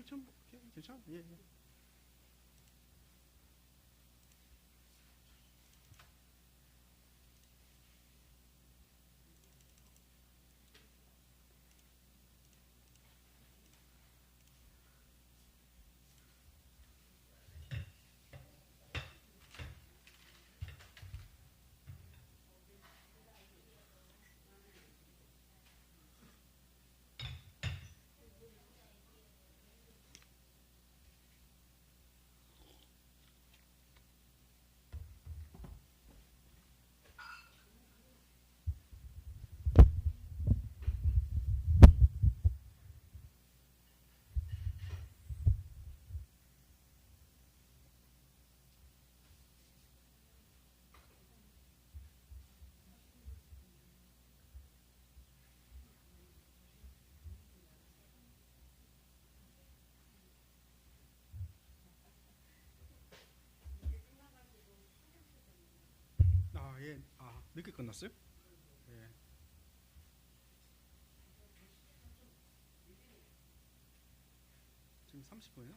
좀 괜찮아. 예, 예. 아, 예. 아, 늦게 끝났어요? 예. 지금 30분이요?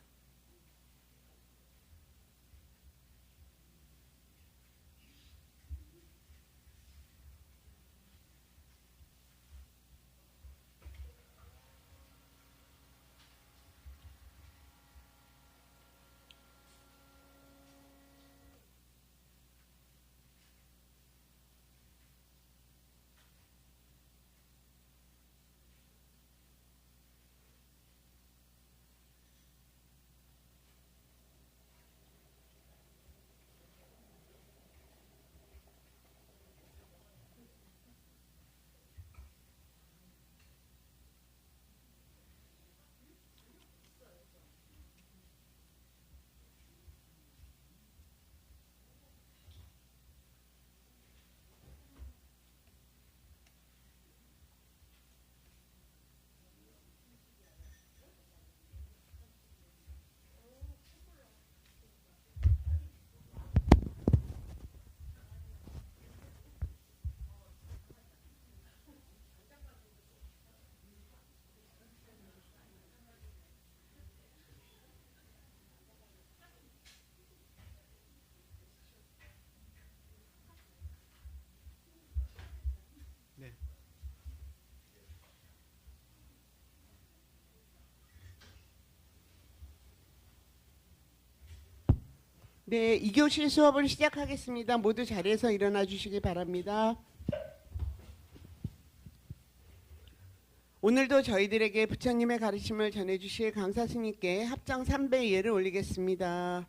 네. 네, 2교시 수업을 시작하겠습니다. 모두 자리에서 일어나 주시기 바랍니다. 오늘도 저희들에게 부처님의 가르침을 전해주실 강사 스님께 합정 3배 예를 올리겠습니다.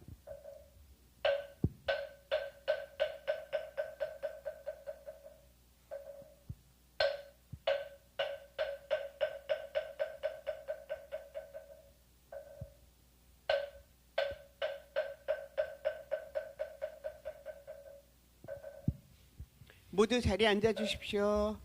모두 자리에 앉아 주십시오.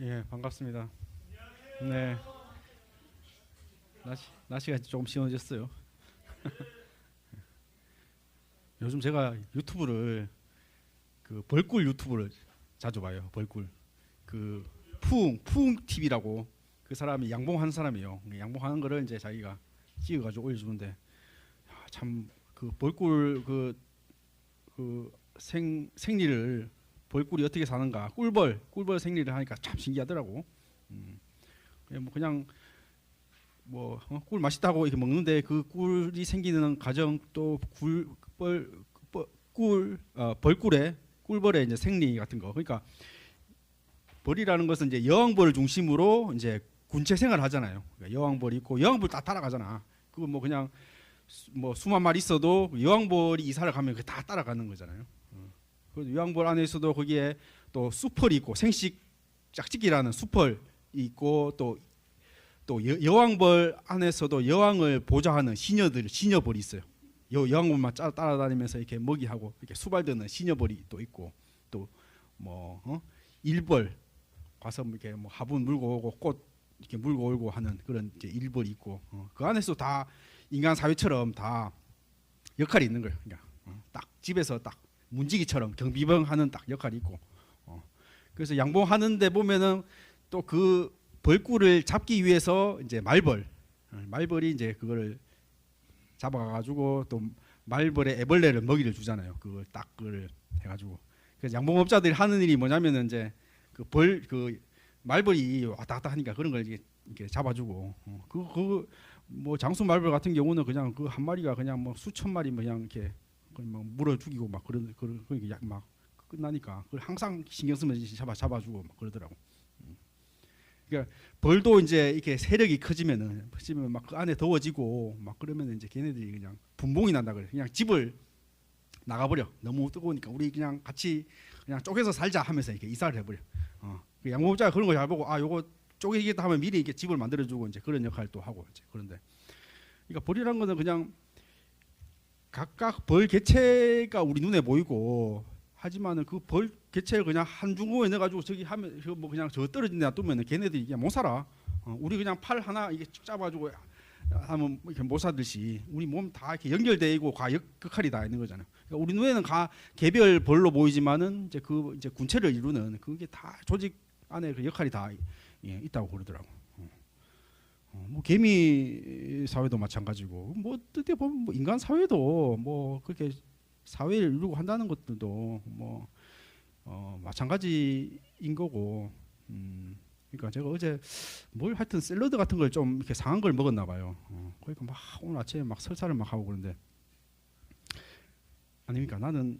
예, 반갑습니다. 네. 날씨가 조금 시원해졌어요. 요즘 제가 유튜브를 벌꿀 유튜브를 자주 봐요. 벌꿀. 푸웅 TV라고 그 사람이 양봉하는 사람이에요. 양봉하는 거를 이제 자기가 찍어가지고 올려주는데 참 그 벌꿀 생리를 벌꿀이 어떻게 사는가 꿀벌 생리를 하니까 참 신기하더라고. 그냥 꿀 맛있다고 이렇게 먹는데 그 꿀이 생기는 과정 또 벌꿀의 이제 생리 같은 거. 그러니까 벌이라는 것은 이제 여왕벌을 중심으로 이제 군체 생활을 하잖아요. 그러니까 여왕벌이 있고 여왕벌 다 따라가잖아. 그거 뭐 그냥 뭐 수만 마리 있어도 여왕벌이 이사를 가면 그 다 따라가는 거잖아요. 그 여왕벌 안에서도 거기에 또 수펄이 있고 생식 짝짓기라는 수펄이 있고 또 여왕벌 안에서도 여왕을 보좌하는 시녀벌이 있어요. 여왕벌만 따라다니면서 이렇게 먹이하고 이렇게 수발드는 시녀벌이 또 있고 또 뭐 일벌 가서 이렇게 뭐 화분 물고 오고 꽃 이렇게 물고 오고 하는 그런 이제 일벌이 있고 그 안에서 다 인간 사회처럼 다 역할이 있는 거예요. 그러니까 딱 집에서 딱 문지기처럼 경비병하는 딱 역할이 있고 그래서 양봉하는데 보면은 또 그 벌꿀을 잡기 위해서 이제 말벌이 이제 그거를 잡아가지고 또 말벌의 애벌레를 먹이를 주잖아요. 그걸 딱 그걸 해가지고 그래서 양봉업자들이 하는 일이 뭐냐면은 이제 그 말벌이 왔다 갔다 하니까 그런 걸 이렇게 잡아주고 뭐 장수 말벌 같은 경우는 그냥 그 한 마리가 그냥 뭐 수천 마리 뭐 그냥 이렇게 막 물어 죽이고 막 그런 막 끝나니까 그걸 항상 신경 쓰면서 잡아주고 막 그러더라고. 그러니까 벌도 이제 이렇게 세력이 커지면 막 그 안에 더워지고 막 그러면 이제 걔네들이 그냥 분봉이 난다 그래. 그냥 집을 나가버려. 너무 뜨거우니까 우리 그냥 같이 그냥 쪼개서 살자 하면서 이렇게 이사를 해버려. 그 양봉업자가 그런 거 잘 보고 요거 쪼개겠다 하면 미리 이렇게 집을 만들어주고 이제 그런 역할을 또 하고 이제 그런데 그러니까 벌이란 거는 그냥 각각 벌 개체가 우리 눈에 보이고 하지만은 그 벌 개체를 그냥 한 중고에 넣어가지고 저기 하면 뭐 그냥 저 떨어진 데 놔두면은 걔네들이 그냥 못 살아. 우리 그냥 팔 하나 이게 쭉 잡아주고 하면 이렇게 못 살듯이 우리 몸 다 이렇게 연결돼 있고 역할이 다 있는 거잖아요. 그러니까 우리 눈에는 개별 벌로 보이지만은 이제 그 이제 군체를 이루는 그게 다 조직 안에 그 역할이 다 있다고 그러더라고. 뭐 개미 사회도 마찬가지고 뭐 어떻게 보면 뭐 인간 사회도 뭐 그렇게 사회를 이루고 한다는 것들도 뭐 마찬가지인 거고. 그러니까 제가 어제 뭘 하여튼 샐러드 같은 걸 좀 이렇게 상한 걸 먹었나 봐요. 그러니까 막 오늘 아침에 막 설사를 막 하고 그러는데 아닙니까? 나는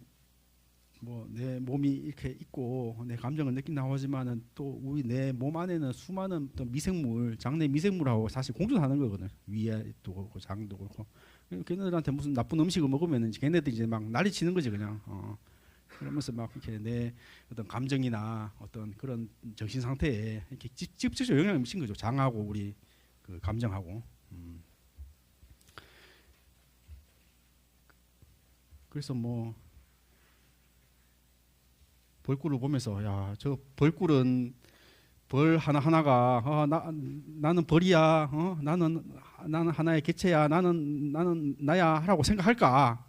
뭐 내 몸이 이렇게 있고 내 감정을 느낀다고 하지만은 또 우리 내 몸 안에는 수많은 또 미생물, 장내 미생물하고 사실 공존하는 거거든. 위에도 그렇고 장도 그렇고. 걔네들한테 무슨 나쁜 음식을 먹으면은 걔네들이 이제 막 난리치는 거지 그냥. 그러면서 막 이렇게 내 어떤 감정이나 어떤 그런 정신 상태에 이렇게 직접적으로 영향을 미친 거죠. 장하고 우리 그 감정하고. 그래서 뭐 벌꿀을 보면서 야, 저 벌꿀은 벌 하나하나가 나는 벌이야. 나는 하나의 개체야. 나는 나야 하라고 생각할까?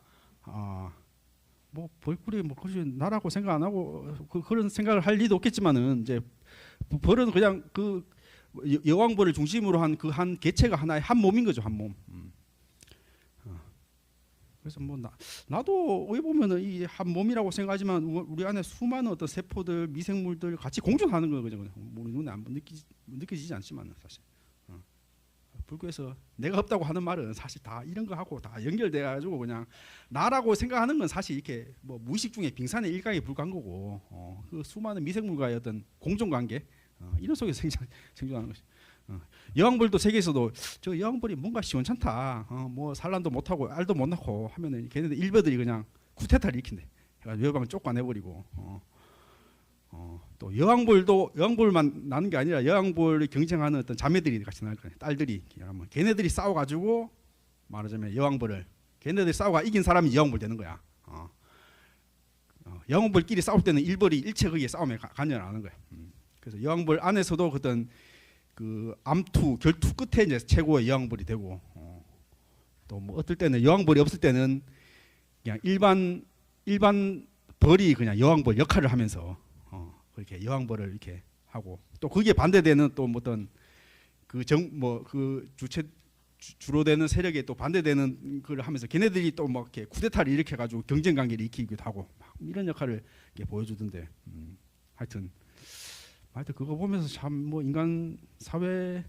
뭐 벌꿀이 뭐 그렇지 나라고 생각 안 하고 그런 생각을 할 리도 없겠지만은 이제 벌은 그냥 그 여왕벌을 중심으로 한 그 한 개체가 하나의 한 몸인 거죠. 한 몸. 그래서 뭐 나도 어디 보면은 이 한 몸이라고 생각하지만 우리 안에 수많은 어떤 세포들, 미생물들 같이 공존하는 거거든요. 우리 눈에 안 느껴지지 않지만은 사실. 불교에서 내가 없다고 하는 말은 사실 다 이런 거 하고 다 연결돼 가지고 그냥 나라고 생각하는 건 사실 이렇게 뭐 무의식 중에 빙산의 일각에 불과한 거고 그 수많은 미생물과의 어떤 공존 관계 이런 속에서 생존하는 것이. 여왕벌도 세계에서도 저 여왕벌이 뭔가 시원찮다. 뭐 산란도 못 하고 알도 못 낳고 하면은 걔네들 일베들이 그냥 쿠데타를 일으킨대. 그러니까 외방을 쫓아내버리고. 또 여왕벌만 나는 게 아니라 여왕벌이 경쟁하는 어떤 자매들이 같이 나올 거예요. 딸들이. 걔네들이 싸워가지고 말하자면 여왕벌을 걔네들이 싸워가 이긴 사람이 여왕벌 되는 거야. 여왕벌끼리 싸울 때는 일벌이 일체 거기에 싸움에 관여를 안 하는 거야. 그래서 여왕벌 안에서도 어떤 그 암투 결투 끝에 이제 최고의 여왕벌이 되고 또 뭐 어떨 때는 여왕벌이 없을 때는 그냥 일반 벌이 그냥 여왕벌 역할을 하면서 그렇게 여왕벌을 이렇게 하고 또 거기에 반대되는 또 어떤 그 주로 되는 세력에 또 반대되는 걸 하면서 걔네들이 또 막 이렇게 쿠데타를 일으켜 가지고 경쟁 관계를 일으키기도 하고 막 이런 역할을 이렇게 보여주던데 하여튼 그거 보면서 참 뭐 인간 사회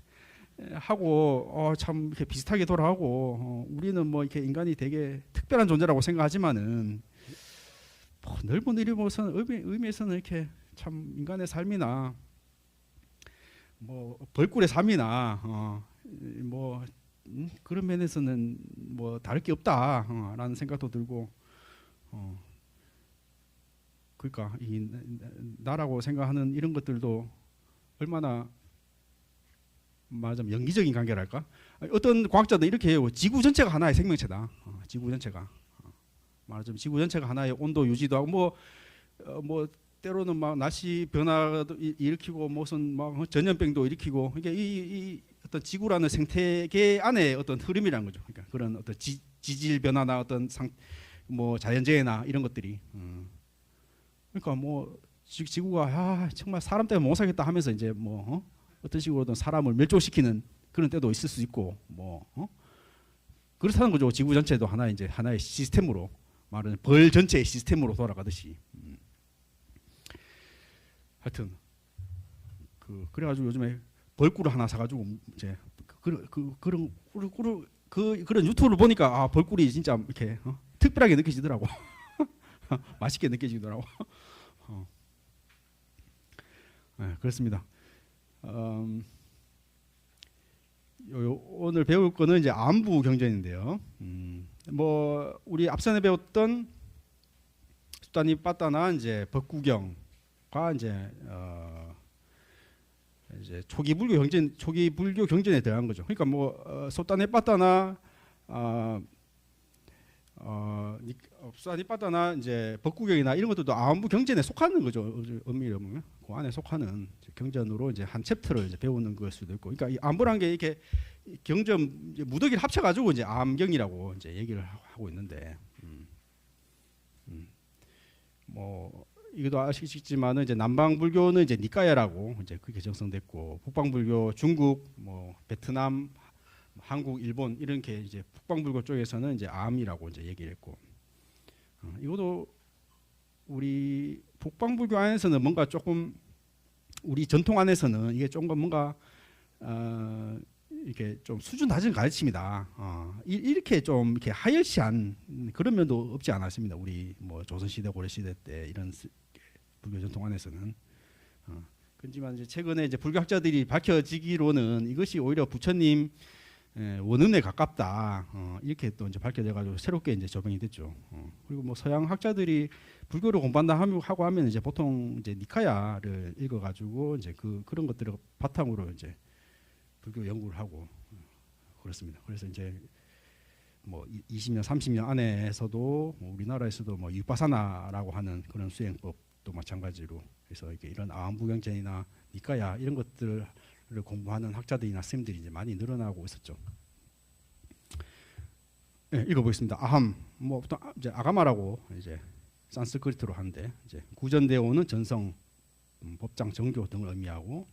하고 참 이렇게 비슷하게 돌아가고 우리는 뭐 이렇게 인간이 되게 특별한 존재라고 생각하지만은 뭐 넓은 의미에서는 이렇게 참 인간의 삶이나 뭐 벌꿀의 삶이나 뭐 그런 면에서는 뭐 다를 게 없다라는 생각도 들고 그러니까 이 나라고 생각하는 이런 것들도 얼마나 말하자면 영기적인 관계랄까? 어떤 과학자들 이렇게 해요. 지구 전체가 하나의 생명체다. 지구 전체가 말하자면 지구 전체가 하나의 온도 유지도 하고 뭐 때로는 막 날씨 변화도 일으키고 무슨 막 전염병도 일으키고 이게 이 어떤 지구라는 생태계 안에 어떤 흐름이라는 거죠. 그러니까 그런 어떤 지질 변화나 어떤 뭐 자연재해나 이런 것들이 그러니까 뭐 지구가 정말 사람 때문에 못 살겠다 하면서 이제 뭐 어떤 식으로든 사람을 멸종시키는 그런 때도 있을 수 있고 뭐 그렇다는 거죠. 지구 전체도 하나의 시스템으로 말하는 벌 전체의 시스템으로 돌아가듯이. 하여튼 그래가지고 요즘에 벌꿀을 하나 사가지고 이제 그런 유튜브를 보니까 벌꿀이 진짜 이렇게 특별하게 느껴지더라고. 맛있게 느껴지더라고. 네, 그렇습니다. 오늘 배울 거는 이제 안부 경전인데요. 뭐 우리 앞선에 배웠던 수다니 빠따나 이제 법구경과 이제 초기 불교 경전에 대한 거죠. 그러니까 뭐 수다니 빠따나 수다니 빠따나 이제 법구경이나 이런 것들도 안부 경전에 속하는 거죠. 엄밀히 보면 그 안에 속하는 경전으로 이제 한 챕터를 이제 배우는 걸 수도 있고, 그러니까 이 안부란 게 이렇게 경전 무더기를 합쳐가지고 이제 암경이라고 이제 얘기를 하고 있는데, 뭐 이것도 아시겠지만은 이제 남방 불교는 이제 니까야라고 이제 그렇게 정성됐고, 북방 불교 중국, 뭐 베트남, 한국, 일본 이렇게 이제 북방 불교 쪽에서는 이제 암이라고 이제 얘기를 했고, 이것도 우리 북방 불교 안에서는 뭔가 조금 우리 전통 안에서는 이게 조금 뭔가 이렇게 좀 수준 낮은 가르침이다. 이렇게 좀 이렇게 하열시한 그런 면도 없지 않았습니다. 우리 뭐 조선 시대, 고려 시대 때 이런 불교 전통 안에서는. 그렇지만 이제 최근에 이제 불교학자들이 밝혀지기로는 이것이 오히려 부처님 원음에 가깝다. 이렇게 또 이제 밝혀져가지고 새롭게 이제 조명이 됐죠. 그리고 뭐 서양 학자들이 불교를 공부한다 하고 하면 이제 보통 이제 니카야를 읽어가지고 이제 그런 것들을 바탕으로 이제 불교 연구를 하고 그렇습니다. 그래서 이제 뭐 20년, 30년 안에서도 뭐 우리나라에서도 뭐 유파사나라고 하는 그런 수행법도 마찬가지로 해서 이런 아함부경전이나 니카야 이런 것들을 공부하는 학자들이나 스님들이 이제 많이 늘어나고 있었죠. 네, 읽어보겠습니다. 아함, 뭐 보통 이제 아가마라고 이제 산스크리트로 하는데, 이제 구전대오는 전성, 법장, 정교 등을 의미하고,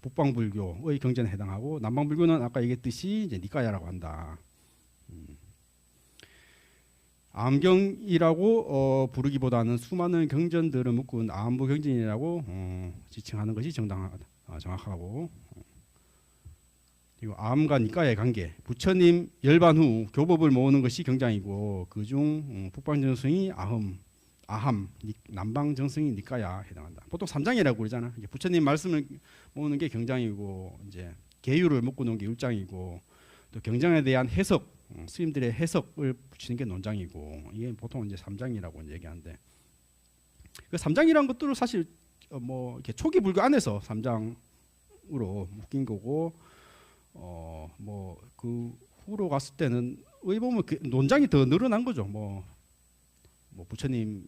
북방 불교의 경전에 해당하고, 남방 불교는 아까 얘기했듯이 이제 니까야라고 한다. 암경이라고 부르기보다는 수많은 경전들을 묶은 암부 경전이라고 지칭하는 것이 정확하고, 그리고 암과 니까야의 관계, 부처님 열반 후 교법을 모으는 것이 경장이고, 그중 북방 정성이 아함, 남방 정성이 니까야 해당한다. 보통 삼장이라고 그러잖아. 부처님 말씀을 모으는 게 경장이고, 이제 계율을 묶어놓은 게 율장이고, 또 경장에 대한 해석, 스님들의 해석을 붙이는 게 논장이고, 이게 보통 이제 삼장이라고 얘기하는데, 그 삼장이란 것들은 사실 뭐 이렇게 초기 불교 안에서 삼장으로 묶인 거고, 뭐 그 후로 갔을 때는 의 보면 그 논장이 더 늘어난 거죠. 뭐 부처님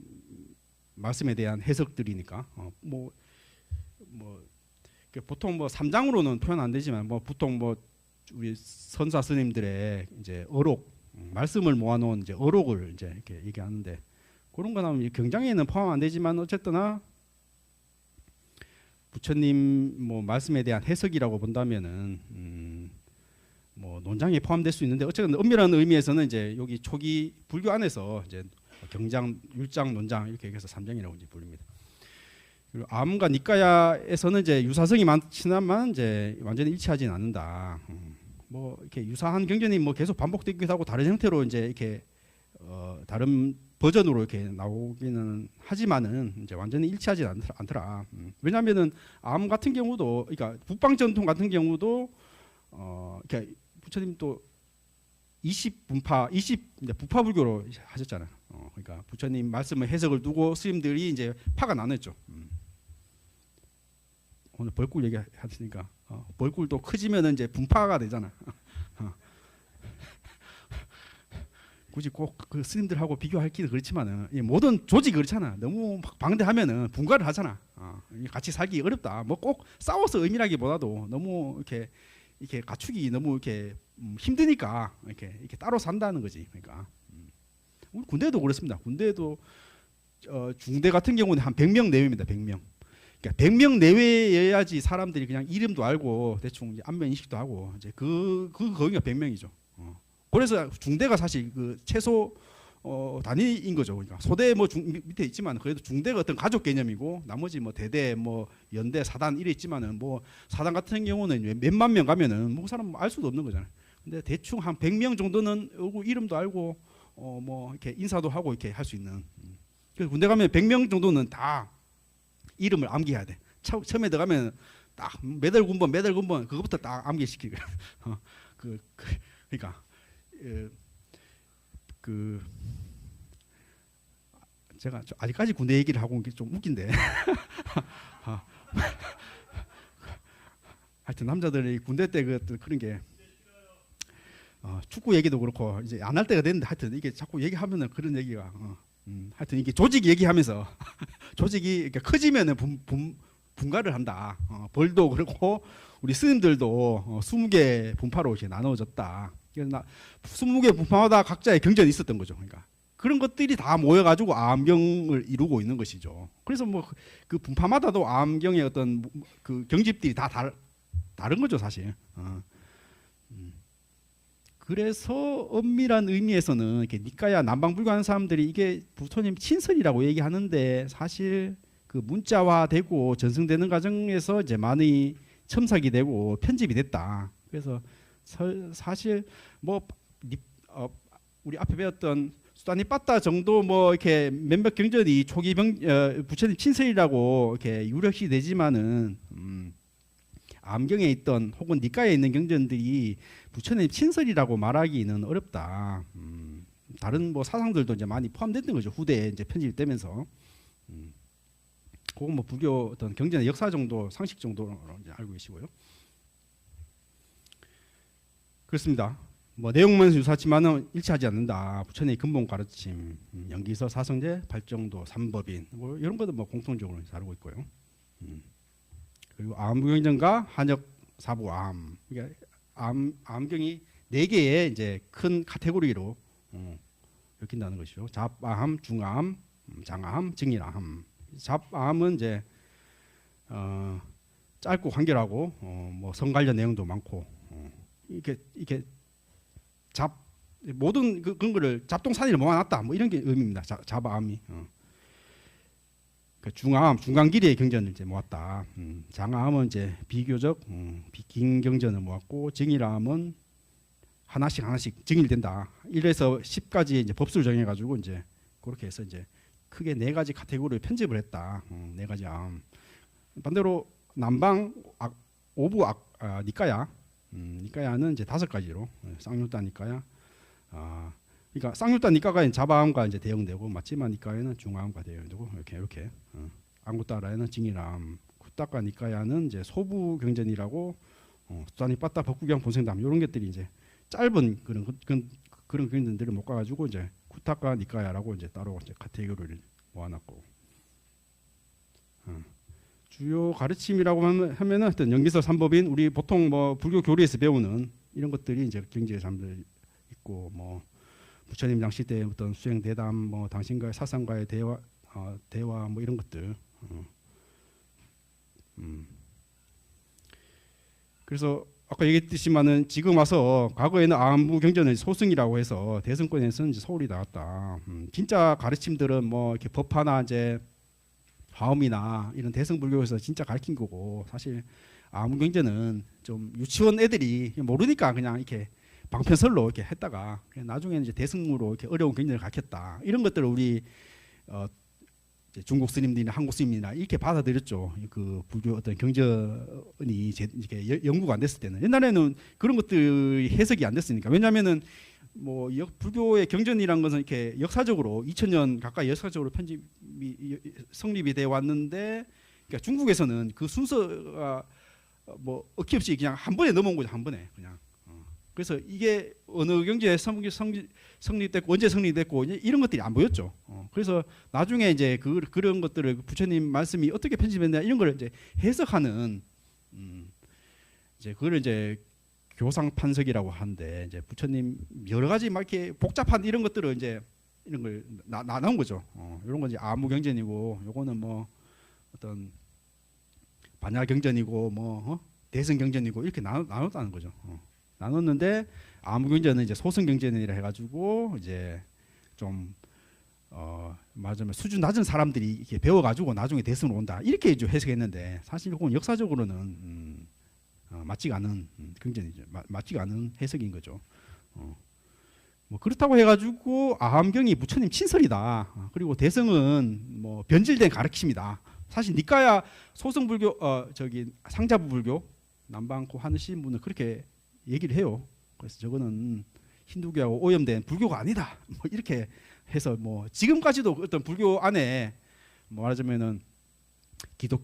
말씀에 대한 해석들이니까 보통 뭐 삼장으로는 표현 안 되지만 뭐 보통 뭐 우리 선사 스님들의 이제 어록 말씀을 모아놓은 이제 어록을 이제 이렇게 얘기하는데, 그런 거 나오면 경장에는 포함 안 되지만 어쨌거나 부처님 뭐 말씀에 대한 해석이라고 본다면은 뭐 논장에 포함될 수 있는데, 어쨌든 엄밀한 의미에서는 이제 여기 초기 불교 안에서 이제 경장, 율장, 논장 이렇게 해서 삼장이라고 이제 부릅니다. 그리고 암과 니까야에서는 이제 유사성이 많지만 이제 완전히 일치하지는 않는다. 뭐 이렇게 유사한 경전이 뭐 계속 반복되기도 하고 다른 형태로 이제 이렇게 다른 버전으로 이렇게 나오기는 하지만은 이제 완전히 일치하지 않더라. 왜냐하면은 암 같은 경우도, 그러니까 북방 전통 같은 경우도 그러니까 부처님 또 20분파, 20 이제 부파 불교로 하셨잖아요. 그러니까 부처님 말씀을 해석을 두고 스님들이 이제 파가 나눴죠. 오늘 벌꿀 얘기하시니까 벌꿀도 커지면은 이제 분파가 되잖아. 굳이 꼭 그 스님들하고 비교하기는 그렇지만은 모든 조직이 그렇잖아. 너무 막 방대하면은 분가를 하잖아. 같이 살기 어렵다. 뭐 꼭 싸워서 의미라기보다도 너무 이렇게 갖추기 너무 이렇게 힘드니까 이렇게 따로 산다는 거지. 그러니까 우리 군대도 그렇습니다. 군대도 중대 같은 경우는 한 100명 내외입니다. 100명. 그러니까 100명 내외여야지 사람들이 그냥 이름도 알고 대충 이제 안면 인식도 하고 이제 거기가 100명이죠. 그래서 중대가 사실 그 최소 단위인 거죠. 그러니까 소대 뭐 밑에 있지만 그래도 중대가 어떤 가족 개념이고 나머지 뭐 대대 뭐 연대 사단 이래 있지만은 뭐 사단 같은 경우는 몇만 명 가면은 뭐 그 사람 알 수도 없는 거잖아요. 근데 대충 한 100명 정도는 얼굴 이름도 알고 뭐 이렇게 인사도 하고 이렇게 할 수 있는. 그래서 군대 가면 100명 정도는 다 이름을 암기해야 돼. 처음에 들어가면 딱 매달 군번 그거부터 딱 암기시키고. 그러니까 제가 아직까지 군대 얘기를 하고 좀 웃긴데. 하여튼 남자들이 군대 때 그런 게 축구 얘기도 그렇고 이제 안 할 때가 됐는데 하여튼 이게 자꾸 얘기하면은 그런 얘기가 하여튼 이게 조직 얘기하면서 조직이 이렇게 커지면은 분가를 한다. 벌도 그렇고 우리 스님들도 20개 분파로 이렇게 나눠졌다. 20개 분파마다 각자의 경전이 있었던 거죠. 그러니까 그런 것들이 다 모여가지고 암경을 이루고 있는 것이죠. 그래서 뭐 그 분파마다도 암경의 어떤 그 경집들이 다 다른 거죠, 사실. 그래서 엄밀한 의미에서는 이렇게 니까야 남방불교하는 사람들이 이게 부처님 친설이라고 얘기하는데 사실 그 문자화되고 전승되는 과정에서 이제 많이 첨삭이 되고 편집이 됐다. 그래서 사실 뭐 우리 앞에 배웠던 수다니 빠따 정도 뭐 이렇게 몇몇 경전이 초기 부처님 친설이라고 이렇게 유력시 되지만은 암경에 있던 혹은 니까에 있는 경전들이 부처님 친설이라고 말하기는 어렵다. 다른 뭐 사상들도 이제 많이 포함됐던 거죠. 후대에 이제 편집되면서. 그건 뭐 불교 어떤 경전의 역사 정도, 상식 정도로 이제 알고 계시고요. 그렇습니다. 뭐 내용만 유사하지만은 일치하지 않는다. 부처님의 근본 가르침, 연기서, 사성제, 발정도, 삼법인 뭐 이런 것도 뭐 공통적으로 다루고 있고요. 그리고 암경전과 한역 사부암, 그러니까 암경이 4개의 이제 큰 카테고리로 엮인다는 것이죠. 잡암, 중암, 장암, 증일암. 잡암은 이제 짧고 간결하고 뭐 성 관련 내용도 많고 이렇게 모든 그런 거를 잡동사니를 모아놨다 뭐 이런 게 의미입니다. 잡암이. 그 중암, 중간길이의 경전을 이제 모았다. 장암은 이제 비교적 긴 경전을 모았고 증일암은 하나씩 증일된다. 1에서 10까지 이제 법수를 정해가지고 이제 그렇게 해서 이제 크게 4가지 카테고리를 편집을 했다. 4가지 암. 반대로 남방 오부 니까야, 니까야는 이제 5가지로 쌍육다 니까야. 그러니까 쌍육다 니까가 자바암과 이제 대응되고 마치마 니까야는 중암과 대응되고 이렇게 앙구따라에는 징일암, 쿠따까 니까야는 이제 소부 경전이라고 수다니 빠따 법구경 본생담 이런 것들이 이제 짧은 그런 경전들을 못 가가지고 이제 쿠따까 니까야라고 이제 따로 이제 카테고리를 모아놨고 주요 가르침이라고 하면은 어떤 연기서 삼법인 우리 보통 뭐 불교 교리에서 배우는 이런 것들이 이제 경지에 잠들 있고 뭐 부처님 당시 때 어떤 수행 대담 뭐 당신과의 사상과의 대화 뭐 이런 것들 그래서 아까 얘기했듯이만은 지금 와서 과거에는 암부 경전을 소승이라고 해서 대승권에서는 이제 서울이 나왔다. 진짜 가르침들은 뭐 이렇게 법화나 이제 화엄이나 이런 대승 불교에서 진짜 가르친 거고 사실 암부 경전은 좀 유치원 애들이 모르니까 그냥 이렇게 방편설로 이렇게 했다가 나중에 이제 대승으로 이렇게 어려운 경전을 가르쳤다. 이런 것들을 우리 이제 중국 스님들이나 한국 스님이나 이렇게 받아들였죠. 그 불교 어떤 경전이 이렇게 연구가 안 됐을 때는 옛날에는 그런 것들이 해석이 안 됐으니까. 왜냐하면은 뭐 불교의 경전이란 것은 이렇게 역사적으로 2000년 가까이 역사적으로 성립이 돼 왔는데, 그러니까 중국에서는 그 순서가 뭐 어기 없이 그냥 한 번에 넘어온 거죠. 한 번에 그냥. 그래서 이게 어느 경제에 성립됐고 언제 성립됐고 이런 것들이 안 보였죠. 그래서 나중에 이제 그런 것들을 부처님 말씀이 어떻게 편집했냐 이런 걸 이제 해석하는 이제 그걸 이제 교상판석이라고 하는데, 이제 부처님 여러 가지 막 이렇게 복잡한 이런 것들을 이제 이런 걸 나눈 거죠. 이런 건 이제 아무경전이고, 요거는 뭐 어떤 반야경전이고 뭐 대승경전이고 이렇게 나눴다는 거죠. 나눴는데 아무경전은 이제 소승경전이라 해가지고 이제 좀 맞으면 수준 낮은 사람들이 이렇게 배워가지고 나중에 대승으로 온다 이렇게 이제 해석했는데, 사실 그건 역사적으로는 맞지가 않은 경전이죠. 맞지가 않은 해석인 거죠. 뭐 그렇다고 해가지고 아함경이 부처님 친설이다. 그리고 대승은 뭐 변질된 가르침이다. 사실 니까야 소승불교 저기 상자부 불교 남방코 하시는 분은 그렇게 얘기를 해요. 그래서 저거는 힌두교하고 오염된 불교가 아니다. 뭐 이렇게 해서 뭐 지금까지도 어떤 불교 안에 뭐 말하자면은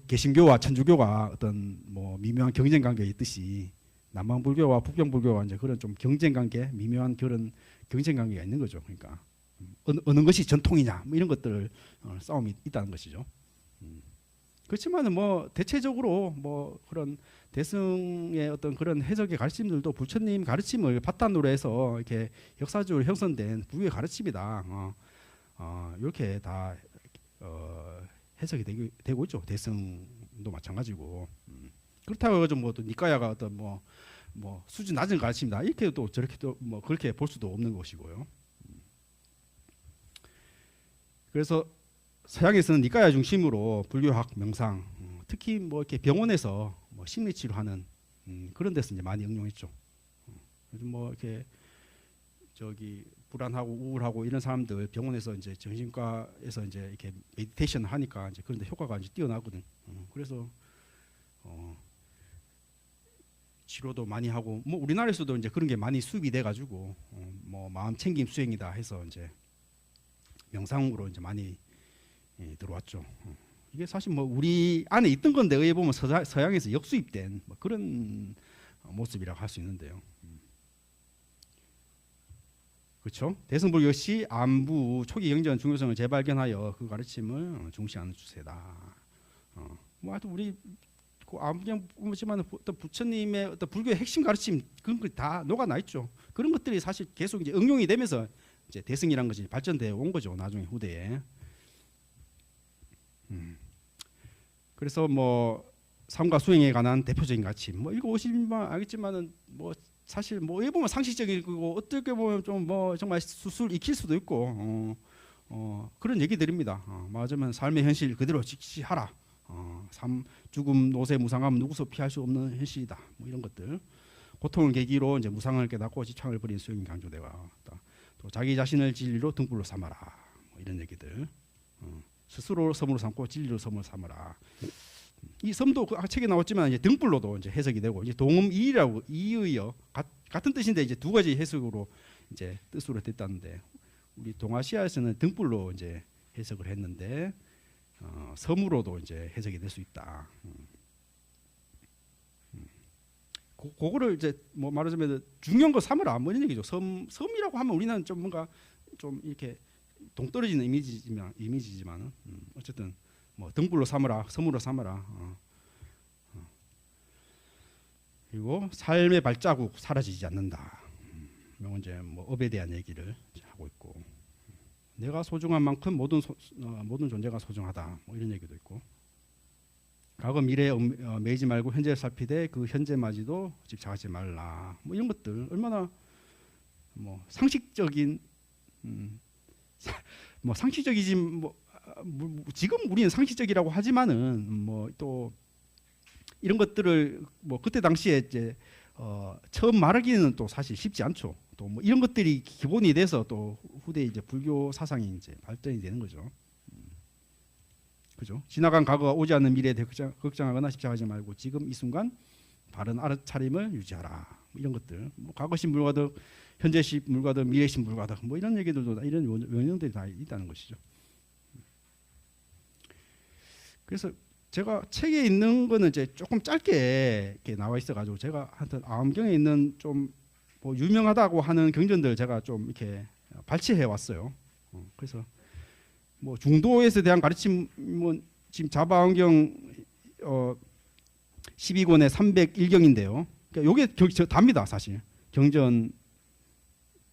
개신교와 천주교가 어떤 뭐 미묘한 경쟁 관계가 있듯이 남방 불교와 북경 불교와 이제 그런 좀 경쟁 관계, 미묘한 그런 경쟁 관계가 있는 거죠. 그러니까 어느 것이 전통이냐 뭐 이런 것들 싸움이 있다는 것이죠. 그렇지만은 뭐 대체적으로 뭐 그런 대승의 어떤 그런 해석의 가르침들도 부처님 가르침을 바탕으로 해서 이렇게 역사적으로 형성된 불교의 가르침이다. 이렇게 다 해석이 되고 있죠. 대승도 마찬가지고. 그렇다고 해가지고 뭐 또 니까야가 어떤 뭐 수준 낮은 가르침이다 이렇게 또 저렇게 또 뭐 그렇게 볼 수도 없는 것이고요. 그래서 서양에서는 니까야 중심으로 불교학 명상, 특히 뭐 이렇게 병원에서 뭐 심리치료하는 그런 데서 이제 많이 응용했죠. 요즘 뭐 이렇게 저기 불안하고 우울하고 이런 사람들 병원에서 이제 정신과에서 이제 이렇게 메디테이션 하니까 이제 그런데 효과가 이제 뛰어나거든. 그래서 치료도 많이 하고, 뭐 우리나라에서도 이제 그런 게 많이 수입이 돼가지고 뭐 마음 챙김 수행이다 해서 이제 명상으로 이제 많이 들어왔죠. 이게 사실 뭐 우리 안에 있던 건데 의해 보면 서양에서 역수입된 뭐 그런 모습이라고 할 수 있는데요. 그렇죠? 대승불교 역시 안부 초기 경전 중요성을 재발견하여 그 가르침을 중시하는 추세다. 뭐 하여튼 우리 그 아무튼 보지만 어떤 부처님의 어떤 불교의 핵심 가르침 그런 거 다 녹아나 있죠. 그런 것들이 사실 계속 이제 응용이 되면서 이제 대승이라는 것이 발전되어 온 거죠. 나중에 후대에. 그래서 뭐 삶과 수행에 관한 대표적인 가르침 뭐 읽어보시면 알겠지만은 뭐 사실 뭐 왜 보면 상식적이고 어떻게 보면 좀 뭐 정말 수술 익힐 수도 있고 그런 얘기들입니다. 말하자면 삶의 현실 그대로 직시하라. 죽음, 노세, 무상함 누구서 피할 수 없는 현실이다. 뭐 이런 것들. 고통을 계기로 이제 무상을 깨닫고 지창을 버린 수행이 강조되고 또 자기 자신을 진리로 등불로 삼아라. 뭐 이런 얘기들. 스스로 섬으로 삼고 진리로 섬으로 삼아라. 이 섬도 그 책에 나왔지만 이제 등불로도 이제 해석이 되고 이제 동음이의라고 이의여 같은 뜻인데 이제 두 가지 해석으로 이제 뜻으로 됐다는데 우리 동아시아에서는 등불로 이제 해석을 했는데 섬으로도 이제 해석이 될 수 있다. 그거를 이제 뭐 말하자면 중요한 거 삼으라 뭐 이런 얘기죠. 섬이라고 하면 우리는 좀 뭔가 좀 이렇게 동떨어지는 이미지지만 어쨌든 뭐 등불로 삼으라, 섬으로 삼아라. 그리고 삶의 발자국 사라지지 않는다. 이건 이제 뭐 업에 대한 얘기를 하고 있고, 내가 소중한 만큼 모든 존재가 소중하다. 뭐 이런 얘기도 있고, 과거 미래에 매이지 말고 현재를 살피되 그 현재마저도 집착하지 말라. 뭐 이런 것들 얼마나 뭐 상식적인 뭐 상식적이지 뭐 지금 우리는 상식적이라고 하지만은 뭐 또 이런 것들을 뭐 그때 당시에 이제 처음 말하기는 또 사실 쉽지 않죠. 또 뭐 이런 것들이 기본이 돼서 또 후대 이제 불교 사상이 이제 발전이 되는 거죠. 그죠? 지나간 과거가 오지 않는 미래에 대해 걱정하거나 집착하지 말고 지금 이 순간 바른 알아차림을 유지하라. 뭐 이런 것들. 뭐 과거시 불가득, 현재시 불가득, 미래시 불가득. 뭐 이런 얘기들도 다 이런 원형들이 다 있다는 것이죠. 그래서 제가 책에 있는 거는 이제 조금 짧게 이렇게 나와 있어가지고 제가 하여튼 암경에 있는 좀 뭐 유명하다고 하는 경전들 제가 좀 이렇게 발췌해 왔어요. 그래서 뭐 중도에서 대한 가르침은 지금 자바안경 12권의 301경인데요. 그러니까 요게 답니다 사실 경전.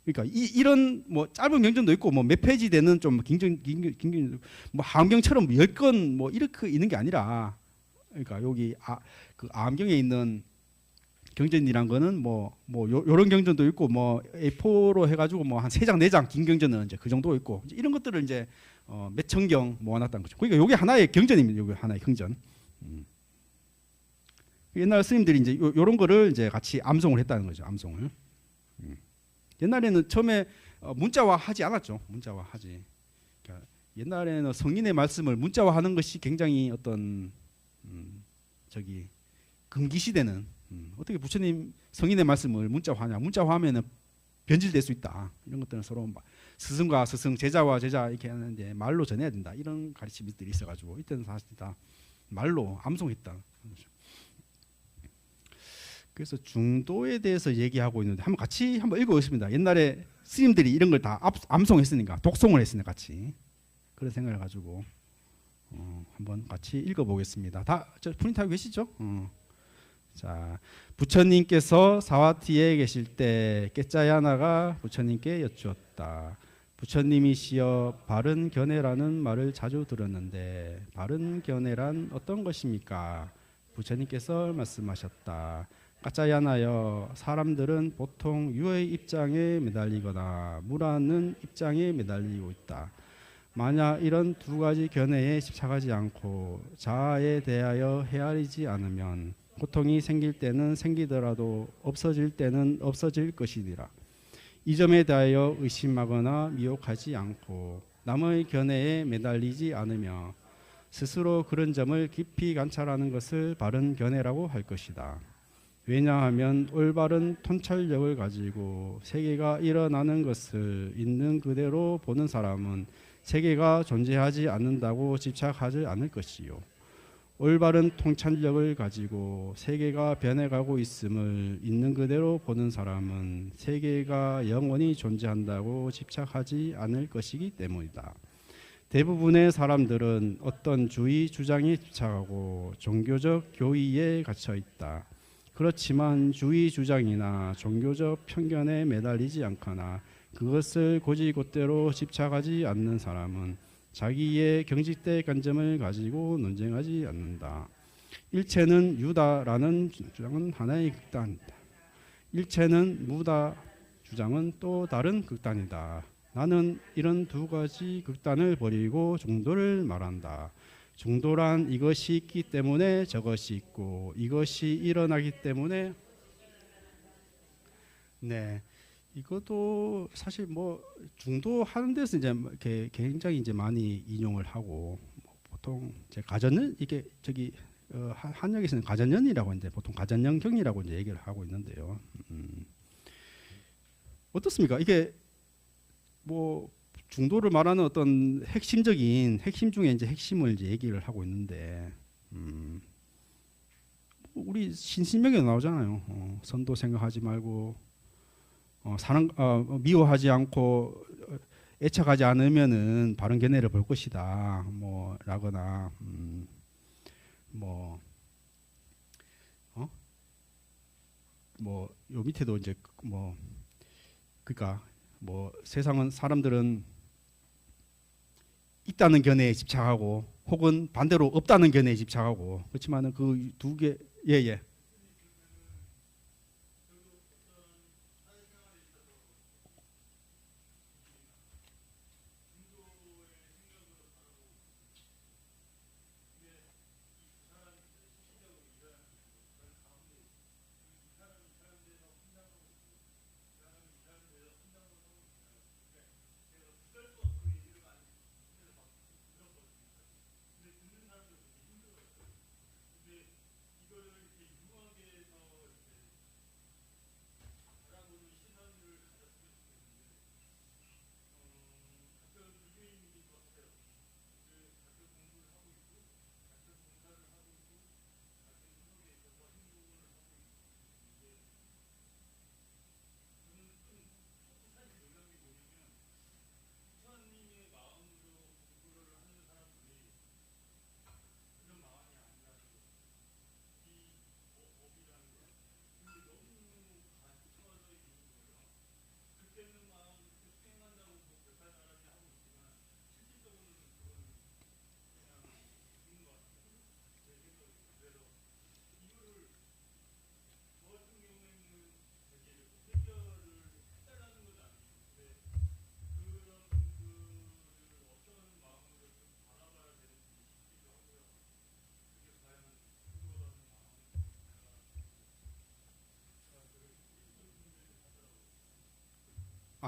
그러니까 이런 뭐 짧은 경전도 있고 뭐 몇 페이지 되는 좀 긴 뭐 함경처럼 10권 뭐 이렇게 있는 게 아니라 그러니까 여기 그 암경에 있는 경전이란 거는 뭐 요런 경전도 있고 뭐 A4로 해가지고 뭐 한 3장 4장 긴 경전은 이제 그 정도 있고 이제 이런 것들을 이제 몇 천 경 모아놨다는 거죠. 그러니까 요게 하나의 경전입니다. 요게 하나의 경전. 옛날 스님들이 이제 요런 거를 이제 같이 암송을 했다는 거죠. 암송을. 옛날에는 처음에 문자화 하지 않았죠. 문자화 하지. 그러니까 옛날에는 성인의 말씀을 문자화하는 것이 굉장히 어떤 금기 시대는 어떻게 부처님 성인의 말씀을 문자화하냐? 문자화하면은 변질될 수 있다. 이런 것들은 서로 스승과 스승, 제자와 제자 이렇게 하는데 말로 전해야 된다. 이런 가르침들이 있어가지고 이때는 사실 다 말로 암송했다. 그래서 중도에 대해서 얘기하고 있는데 한번 같이 한번 읽어보겠습니다. 옛날에 스님들이 이런 걸 다 암송했으니까 독송을 했으니까 같이 그런 생각을 가지고 한번 같이 읽어보겠습니다. 다 저 프린트하고 계시죠? 자, 부처님께서 사와티에 계실 때 깨짜야나가 부처님께 여쭈었다. 부처님이시여 바른 견해라는 말을 자주 들었는데 바른 견해란 어떤 것입니까? 부처님께서 말씀하셨다. 까짜야나여 사람들은 보통 유의 입장에 매달리거나 무라는 입장에 매달리고 있다. 만약 이런 두 가지 견해에 집착하지 않고 자아에 대하여 헤아리지 않으면 고통이 생길 때는 생기더라도 없어질 때는 없어질 것이니라. 이 점에 대하여 의심하거나 미혹하지 않고 남의 견해에 매달리지 않으며 스스로 그런 점을 깊이 관찰하는 것을 바른 견해라고 할 것이다. 왜냐하면 올바른 통찰력을 가지고 세계가 일어나는 것을 있는 그대로 보는 사람은 세계가 존재하지 않는다고 집착하지 않을 것이요. 올바른 통찰력을 가지고 세계가 변해가고 있음을 있는 그대로 보는 사람은 세계가 영원히 존재한다고 집착하지 않을 것이기 때문이다. 대부분의 사람들은 어떤 주의 주장에 집착하고 종교적 교의에 갇혀 있다. 그렇지만 주의 주장이나 종교적 편견에 매달리지 않거나 그것을 고지곳대로 집착하지 않는 사람은 자기의 경직된 관점을 가지고 논쟁하지 않는다. 일체는 유다라는 주장은 하나의 극단이다. 일체는 무다 주장은 또 다른 극단이다. 나는 이런 두 가지 극단을 버리고 중도를 말한다. 중도란 이것이 있기 때문에 저것이 있고 이것이 일어나기 때문에 네. 이것도 사실 뭐 중도 하는 데서 이제 이렇게 굉장히 이제 많이 인용을 하고 보통 이제 가전은 이게 한역에서는 가전연이라고 하는데 보통 가전연경이라고 이제 얘기를 하고 있는데요. 어떻습니까? 이게 뭐 중도를 말하는 어떤 핵심 중에 이제 핵심을 이제 얘기를 하고 있는데 우리 신신명에 나오잖아요. 선도 생각하지 말고 미워하지 않고 애착하지 않으면은 바른 견해를 볼 것이다. 뭐 라거나 요 밑에도 이제 그러니까 세상은 사람들은 있다는 견해에 집착하고 혹은 반대로 없다는 견해에 집착하고 그렇지만은 그 두 개 예.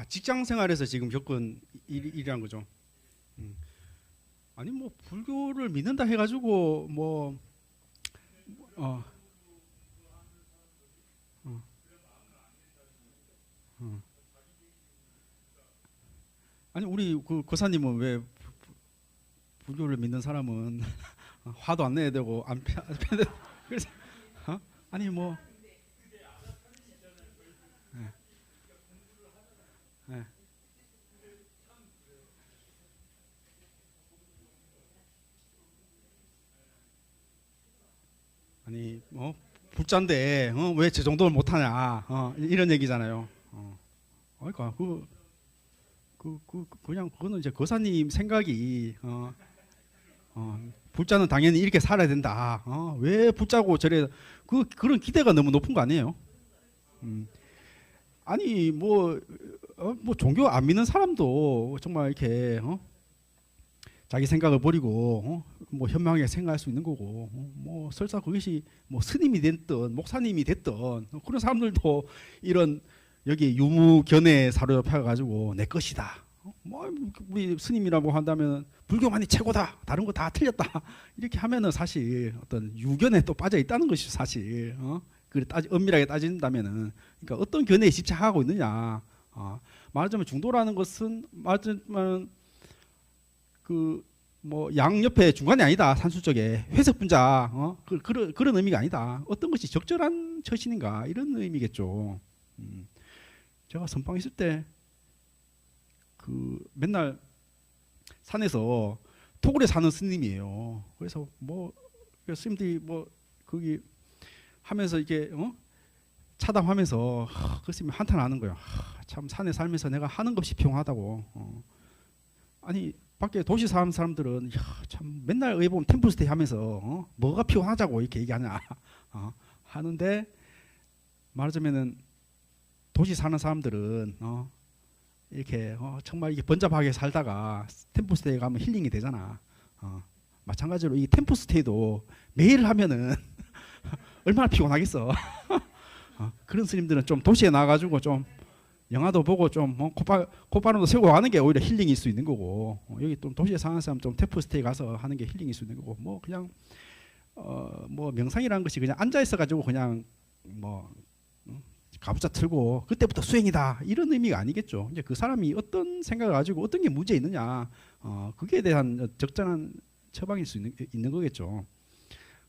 직장 생활에서 지금 겪은 일이란 거죠. 아니 뭐 불교를 믿는다 해가지고 뭐 어, 어, 어. 아니 우리 그 거사님은 왜 불교를 믿는 사람은 화도 안 내야 되고 안 그래서 아니 뭐 예, 예. 아니 불자인데 왜 저 정도를 못하냐 이런 얘기잖아요. 그러니까 그냥 그거는 이제 거사님 생각이 불자는 당연히 이렇게 살아야 된다. 왜 불자고 저래 그런 기대가 너무 높은 거 아니에요? 아니 뭐 종교 안 믿는 사람도 정말 이렇게 자기 생각을 버리고 뭐 현명하게 생각할 수 있는 거고 뭐 설사 그것이 뭐 스님이 됐든 목사님이 됐든 그런 사람들도 이런 여기 유무견에 사로잡혀 가지고 내 것이다. 뭐 우리 스님이라고 한다면 불교만이 최고다. 다른 거 다 틀렸다. 이렇게 하면은 사실 어떤 유견에 또 빠져 있다는 것이 사실 그래 엄밀하게 따진다면은 그러니까 어떤 견해에 집착하고 있느냐. 말하자면 중도라는 것은 말하자면 그 뭐 양 옆에 중간이 아니다. 산술적에 회색 분자 그런 의미가 아니다. 어떤 것이 적절한 처신인가 이런 의미겠죠. 제가 선방 있을 때 그 맨날 산에서 토굴에 사는 스님이에요. 그래서 뭐 스님들이 뭐 거기 하면서 이게 차담하면서 그 스님이 한탄하는 거예요. 참 산에 살면서 내가 하는 것이 피용하다고. 아니 밖에 도시 사는 사람들은 참 맨날 의에 보면 템플스테이 하면서 뭐가 피곤하자고 이렇게 얘기하냐 하는데 말하자면은 도시 사는 사람들은 이렇게 정말 이게 번잡하게 살다가 템플스테이 가면 힐링이 되잖아. 마찬가지로 이 템플스테이도 매일 하면은 얼마나 피곤하겠어. 그런 스님들은 좀 도시에 나가가지고 좀 영화도 보고 좀 콧바람도 쐬고 하는 게 오히려 힐링일 수 있는 거고 여기 또 도시에 사는 사람 좀 템플스테이 가서 하는 게 힐링일 수 있는 거고 뭐 그냥 뭐 명상이라는 것이 그냥 앉아 있어 가지고 그냥 뭐 가부좌 틀고 그때부터 수행이다 이런 의미가 아니겠죠. 이제 그 사람이 어떤 생각을 가지고 어떤 게 문제 있느냐 그게 대한 적절한 처방일 수 있는 거겠죠.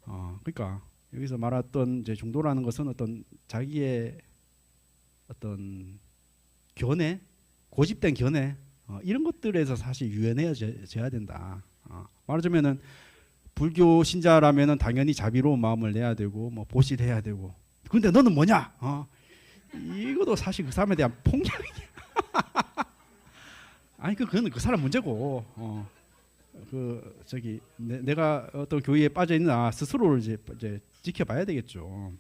그러니까 여기서 말했던 이제 중도라는 것은 어떤 자기의 어떤 견해, 고집된 견해 이런 것들에서 사실 유연해져야 된다. 말하자면은 불교 신자라면은 당연히 자비로운 마음을 내야 되고 뭐 보실해야 되고. 그런데 너는 뭐냐? 이것도 사실 그 사람에 대한 폭력이야. 아니 그거는 그 사람 문제고. 그 저기 내가 어떤 교회에 빠져 있나 스스로를 이제 지켜봐야 되겠죠.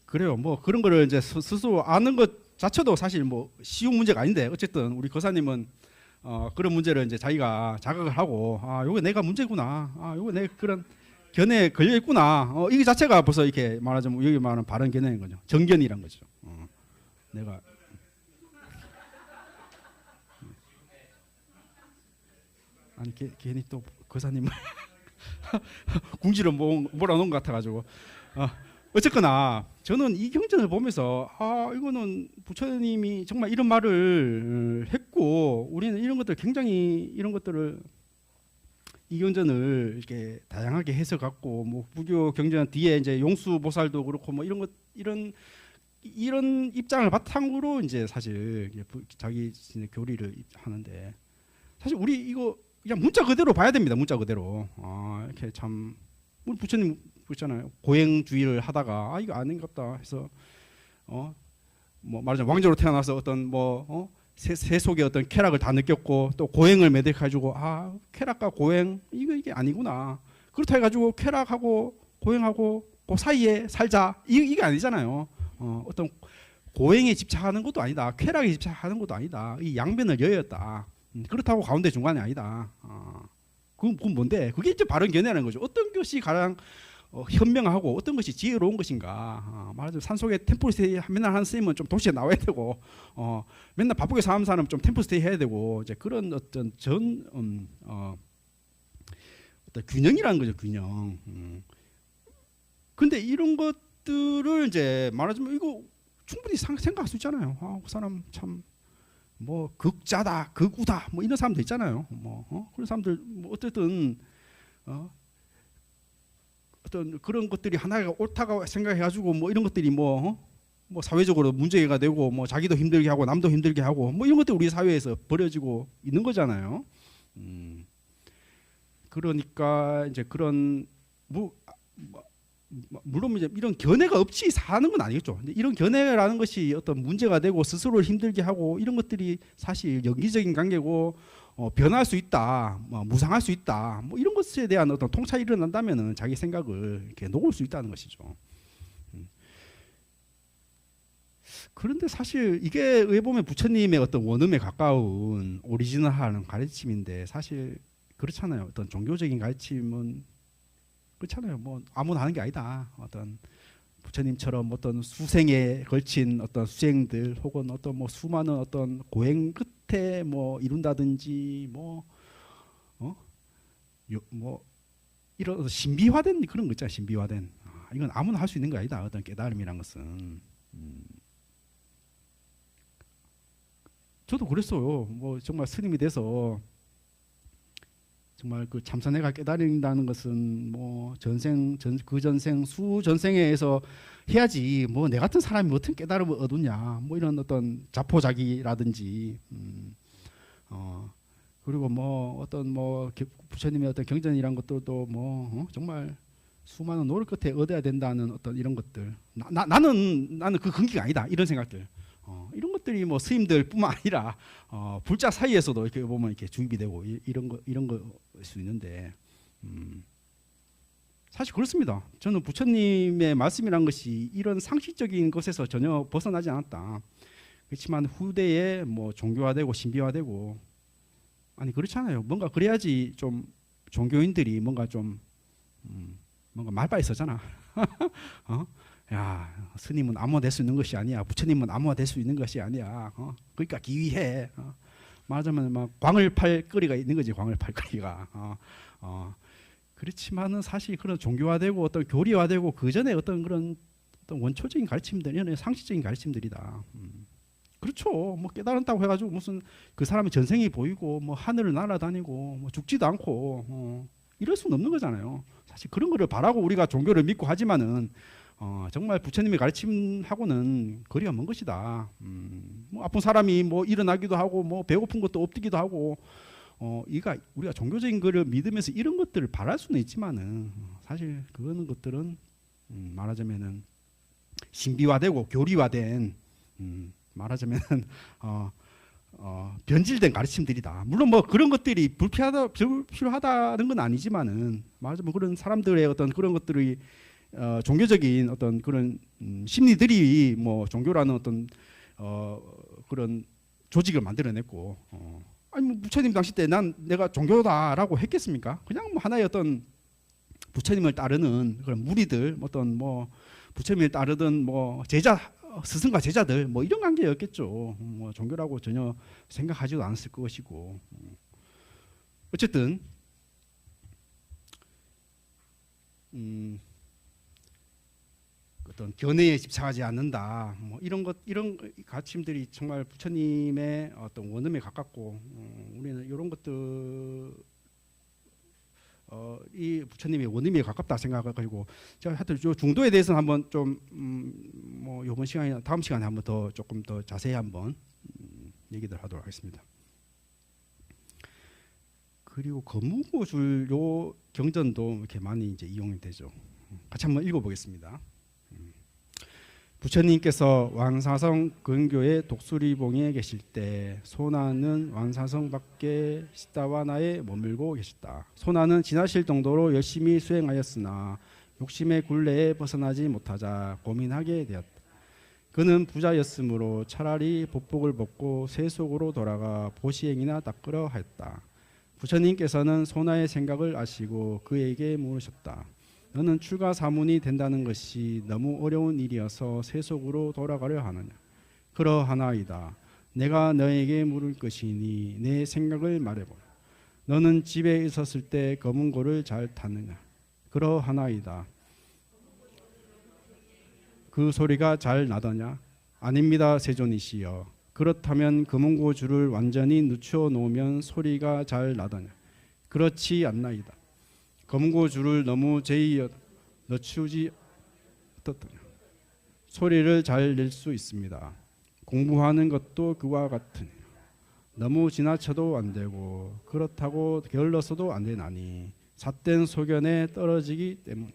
그래요. 뭐 그런 거를 이제 스스로 아는 것 자체도 사실 뭐 쉬운 문제가 아닌데 어쨌든 우리 거사님은 그런 문제를 이제 자기가 자각을 하고 요게 내가 문제구나. 요게 내 그런 견해에 걸려 있구나. 이 자체가 벌써 이렇게 말하자면 여기 말하는 바른 견해인 거죠. 정견이란 거죠. 내가 아니 괜히 또 거사님을 궁지를 몰아놓은 것 같아가지고 어쨌거나 저는 이 경전을 보면서 이거는 부처님이 정말 이런 말을 했고 우리는 이런 것들 굉장히 이런 것들을 이 경전을 이렇게 다양하게 해석하고 뭐 불교 경전 뒤에 이제 용수보살도 그렇고 뭐 이런 입장을 바탕으로 이제 사실 자기 교리를 하는데 사실 우리 이거 그냥 문자 그대로 봐야 됩니다. 문자 그대로. 이렇게 참 우리 부처님 그렇잖아요. 고행주의를 하다가 이거 아닌갑다 해서 뭐 말하자면 왕조로 태어나서 어떤 뭐 세속의 어떤 쾌락을 다 느꼈고 또 고행을 매듭해가지고 쾌락과 고행 이게 아니구나. 그렇다 해가지고 쾌락하고 고행하고 그 사이에 살자 이게 아니잖아요. 어떤 고행에 집착하는 것도 아니다. 쾌락에 집착하는 것도 아니다. 이 양변을 여였다. 그렇다고 가운데 중간이 아니다. 그건 뭔데? 그게 이제 바른 견해라는 거죠. 어떤 것이 가장 현명하고 어떤 것이 지혜로운 것인가. 말하자면 산속에 템플스테이 맨날 하는 스님은 좀 도시에 나와야 되고 맨날 바쁘게 사는 사람은 좀 템플스테이 해야 되고 이제 그런 어떤 어떤 균형이라는 거죠, 균형. 근데 이런 것들을 이제 말하자면 이거 충분히 생각할 수 있잖아요. 그 사람 참 뭐 극자다, 극우다, 뭐 이런 사람도 있잖아요. 그런 사람들 뭐 어쨌든 어떤 그런 것들이 하나가 옳다고 생각해가지고 뭐 이런 것들이 뭐 사회적으로 문제가 되고 뭐 자기도 힘들게 하고 남도 힘들게 하고 뭐 이런 것들 우리 사회에서 벌어지고 있는 거잖아요. 그러니까 이제 그런 물론 이제 이런 견해가 없이 사는 건 아니겠죠. 근데 이런 견해라는 것이 어떤 문제가 되고 스스로를 힘들게 하고 이런 것들이 사실 연기적인 관계고 변할 수 있다, 무상할 수 있다, 뭐 이런 것에 대한 어떤 통찰이 일어난다면은 자기 생각을 이렇게 놓을 수 있다는 것이죠. 그런데 사실 이게 왜 보면 부처님의 어떤 원음에 가까운 오리지널한 가르침인데 사실 그렇잖아요. 어떤 종교적인 가르침은 그렇잖아요. 뭐 아무나 하는 게 아니다. 어떤 부처님처럼 어떤 수생에 걸친 어떤 수행들 혹은 어떤 뭐 수많은 어떤 고행 끝에 뭐 이룬다든지 뭐 이런 신비화된 그런 거 있잖아요. 신비화된 이건 아무나 할 수 있는 게 아니다. 어떤 깨달음이란 것은 저도 그랬어요. 뭐 정말 스님이 돼서 정말 그 참선해가 깨달은다는 것은 뭐 그 전생 수전생에서 해야지 뭐 내 같은 사람이 어떤 깨달음을 얻었냐 뭐 이런 어떤 자포자기라든지 그리고 뭐 어떤 뭐 부처님의 어떤 경전이란 것들도 뭐 정말 수많은 노력 끝에 얻어야 된다는 어떤 이런 것들 나는 그 근기가 아니다 이런 생각들 이런 것들이 뭐 스님들뿐만 아니라 불자 사이에서도 이렇게 보면 이렇게 주입이 되고 이런 거 수 있는데 사실 그렇습니다. 저는 부처님의 말씀이란 것이 이런 상식적인 것에서 전혀 벗어나지 않았다. 그렇지만 후대에 뭐 종교화되고 신비화되고 아니 그렇잖아요. 뭔가 그래야지 좀 종교인들이 뭔가 좀 뭔가 말빨이 서잖아. 야 스님은 아무나 될 수 있는 것이 아니야. 부처님은 아무나 될 수 있는 것이 아니야. 그러니까 기위해. 말하자면 막 광을 팔 거리가 있는 거지. 광을 팔 거리가. 그렇지만은 사실 그런 종교화되고 어떤 교리화되고 그 전에 어떤 그런 어떤 원초적인 가르침들, 이런 상식적인 가르침들이다. 그렇죠. 뭐 깨달았다고 해가지고 무슨 그 사람의 전생이 보이고 뭐 하늘을 날아다니고 뭐 죽지도 않고 이럴 수는 없는 거잖아요. 사실 그런 거를 바라고 우리가 종교를 믿고 하지만은 정말 부처님의 가르침하고는 거리가 먼 것이다. 뭐 아픈 사람이 뭐 일어나기도 하고 뭐 배고픈 것도 엎드기도 하고 우리가 종교적인 거를 믿으면서 이런 것들을 바랄 수는 있지만은 사실 그거는 것들은 말하자면은 신비화되고 교리화된 말하자면은 변질된 가르침들이다. 물론 뭐 그런 것들이 불필요하다는 건 아니지만은 말하자면 그런 사람들의 어떤 그런 것들이 종교적인 어떤 그런 심리들이 뭐 종교라는 어떤 그런 조직을 만들어냈고 아니 뭐 부처님 당시 때 내가 종교다라고 했겠습니까? 그냥 뭐 하나의 어떤 부처님을 따르는 그런 무리들 어떤 뭐 부처님을 따르던 뭐 스승과 제자들 뭐 이런 관계였겠죠. 뭐 종교라고 전혀 생각하지도 않았을 것이고 어쨌든 어떤 견해에 집착하지 않는다. 뭐 이런 가르침들이 정말 부처님의 어떤 원음에 가깝고 우리는 이런 것들 이 부처님의 원음에 가깝다 생각해가지고 제가 하여튼 중도에 대해서는 한번 좀 뭐 이번 시간이나 다음 시간에 한번 더 조금 더 자세히 한번 얘기를 하도록 하겠습니다. 그리고 거무고줄 요 경전도 이렇게 많이 이제 이용이 되죠. 같이 한번 읽어보겠습니다. 부처님께서 왕사성 근교의 독수리봉에 계실 때 소나는 왕사성 밖에 시다와나에 머물고 계셨다. 소나는 지나실 정도로 열심히 수행하였으나 욕심의 굴레에 벗어나지 못하자 고민하게 되었다. 그는 부자였으므로 차라리 복복을 벗고 세속으로 돌아가 보시행이나 닦으려 하였다. 부처님께서는 소나의 생각을 아시고 그에게 물으셨다. 너는 출가사문이 된다는 것이 너무 어려운 일이어서 세속으로 돌아가려 하느냐. 그러하나이다. 내가 너에게 물을 것이니 내 생각을 말해보라. 너는 집에 있었을 때 검은 고를 잘 탔느냐. 그러하나이다. 그 소리가 잘 나더냐. 아닙니다, 세존이시여. 그렇다면 금은고 줄을 완전히 늦추어 놓으면 소리가 잘 나더냐. 그렇지 않나이다. 금은고 줄을 너무 제이 늦추지 어떻더냐. 소리를 잘 낼 수 있습니다. 공부하는 것도 그와 같으니 너무 지나쳐도 안 되고 그렇다고 게을러서도 안 되나니 삿된 소견에 떨어지기 때문.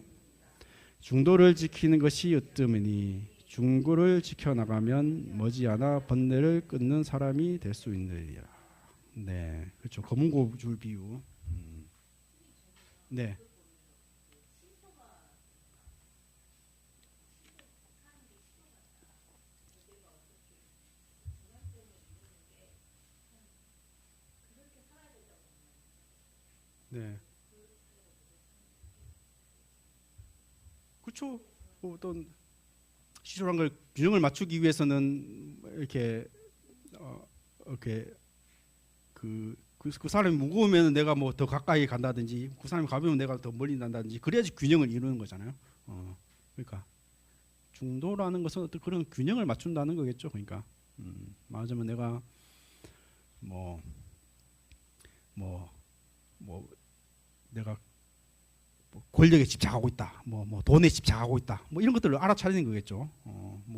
중도를 지키는 것이 으뜸이니 중도를 지켜나가면 머지않아 번뇌를 끊는 사람이 될 수 있느니라. 네, 그렇죠. 검은고 줄 비유. 네. 네. 그렇죠. 어떤 시소한 걸 균형을 맞추기 위해서는 이렇게 그 사람이 무거우면 내가 뭐 더 가까이 간다든지 그 사람이 가벼우면 내가 더 멀리 난다든지 그래야지 균형을 이루는 거잖아요. 그러니까 중도라는 것은 어떤 그런 균형을 맞춘다는 거겠죠. 그러니까 말하자면 내가 내가 권력에 집착하고 있다, 뭐 돈에 집착하고 있다, 뭐 이런 것들을 알아차리는 거겠죠.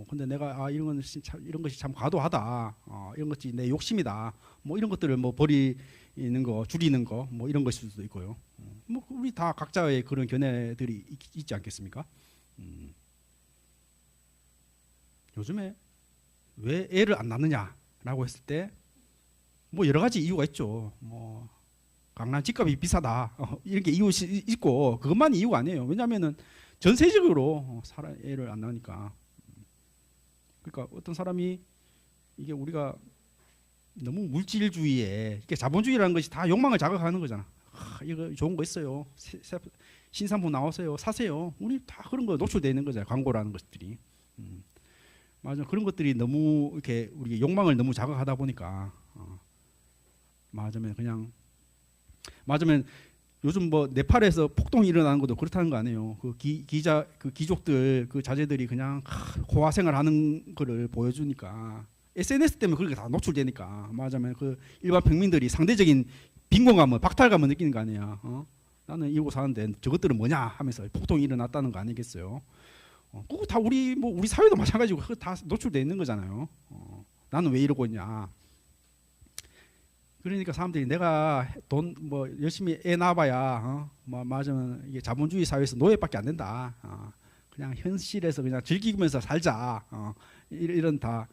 근데 내가 이런 것이 참 과도하다, 이런 것이 내 욕심이다, 뭐 이런 것들을 뭐 버리는 거, 줄이는 거, 뭐 이런 것일 수도 있고요. 뭐 우리 다 각자의 그런 견해들이 있지 않겠습니까? 요즘에 왜 애를 안 낳느냐라고 했을 때 뭐 여러 가지 이유가 있죠. 뭐 강남 집값이 비싸다, 이렇게 이유가 있고 그것만 이유가 아니에요. 왜냐하면은 전세적으로 애를 안 낳으니까. 그러니까 어떤 사람이 이게 우리가 너무 물질주의에 이게 자본주의라는 것이 다 욕망을 자극하는 거잖아. 이거 좋은 거 있어요. 신상품 나왔어요. 사세요. 우리 다 그런 거 노출되어 있는 거잖아요. 광고라는 것들이. 맞아. 그런 것들이 너무 이렇게 우리 욕망을 너무 자극하다 보니까 맞으면 요즘 뭐 네팔에서 폭동이 일어나는 것도 그렇다는 거 아니에요. 그 귀족들 그 자제들이 그냥 호화 생활하는 거를 보여주니까 SNS 때문에 그렇게 다 노출되니까 맞으면 그 일반 평민들이 상대적인 빈곤감을 박탈감을 느끼는 거 아니야. 나는 이러고 사는데 저것들은 뭐냐 하면서 폭동이 일어났다는 거 아니겠어요. 그거 다 우리 사회도 마찬가지고 그거 다 노출돼 있는 거잖아요. 나는 왜 이러고 있냐. 그러니까 사람들이 내가 돈 뭐 열심히 애 낳아봐야 맞으면 이게 자본주의 사회에서 노예밖에 안 된다. 그냥 현실에서 그냥 즐기면서 살자. 이런 다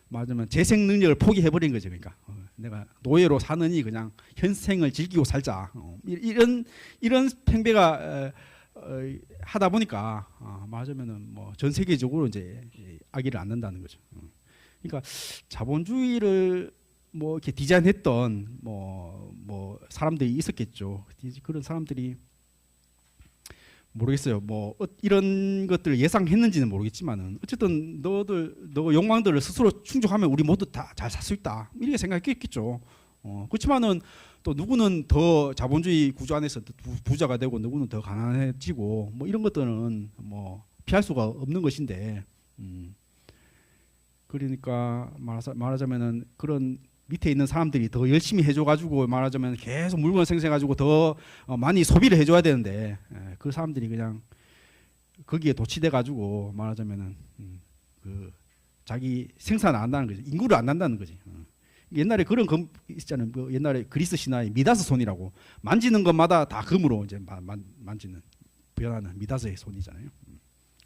맞으면 재생 능력을 포기해버린 거죠. 그러니까 내가 노예로 사느니 그냥 현생을 즐기고 살자. 이런 팽배가 하다 보니까 맞으면은 뭐 전 세계적으로 이제 아기를 안 낳는다는 거죠. 그러니까 자본주의를 뭐 이렇게 디자인했던 뭐 사람들이 있었겠죠. 그런 사람들이 모르겠어요. 뭐 이런 것들을 예상했는지는 모르겠지만은 어쨌든 너 욕망들을 스스로 충족하면 우리 모두 다 잘 살 수 있다. 이렇게 생각했겠죠. 그렇지만은 또 누구는 더 자본주의 구조 안에서 부자가 되고 누구는 더 가난해지고 뭐 이런 것들은 뭐 피할 수가 없는 것인데 그러니까 말하자면은 그런 밑에 있는 사람들이 더 열심히 해줘가지고 말하자면 계속 물건 생성해가지고 더 많이 소비를 해줘야 되는데 그 사람들이 그냥 거기에 도취돼가지고 말하자면은 그 자기 생산을 안 한다는 거지. 인구를 안 한다는 거지. 옛날에 그런 금 있잖아요. 그 옛날에 그리스 신화의 미다스 손이라고 만지는 것마다 다 금으로 이제 만지는 변하는 미다스의 손이잖아요.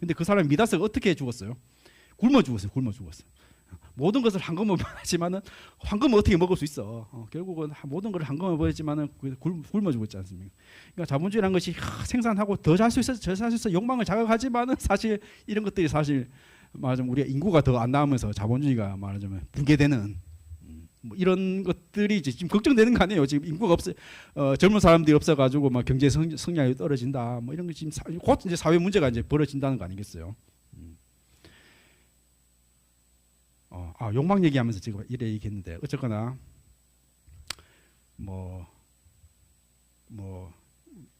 근데 그 사람이 미다스가 어떻게 죽었어요? 굶어 죽었어요. 모든 것을 한꺼번에 하지만은 황금을 어떻게 먹을 수 있어? 결국은 모든 걸 한꺼번에 버렸지만은 굶어 죽었지 않습니까? 그러니까 자본주의라는 것이 생산하고 더 잘 수 있어, 더 살 수 있어 욕망을 자극하지만은 사실 이런 것들이 사실 말하자면 우리가 인구가 더 안 나오면서 자본주의가 말하자면 붕괴되는 뭐 이런 것들이 이제 지금 걱정되는 거 아니에요. 지금 인구가 없어, 젊은 사람들이 없어가지고 막 경제 성장이 떨어진다. 뭐 이런 게 지금 곧 이제 사회 문제가 이제 벌어진다는 거 아니겠어요? 욕망 얘기하면서 지금 이래 얘기했는데 어쨌거나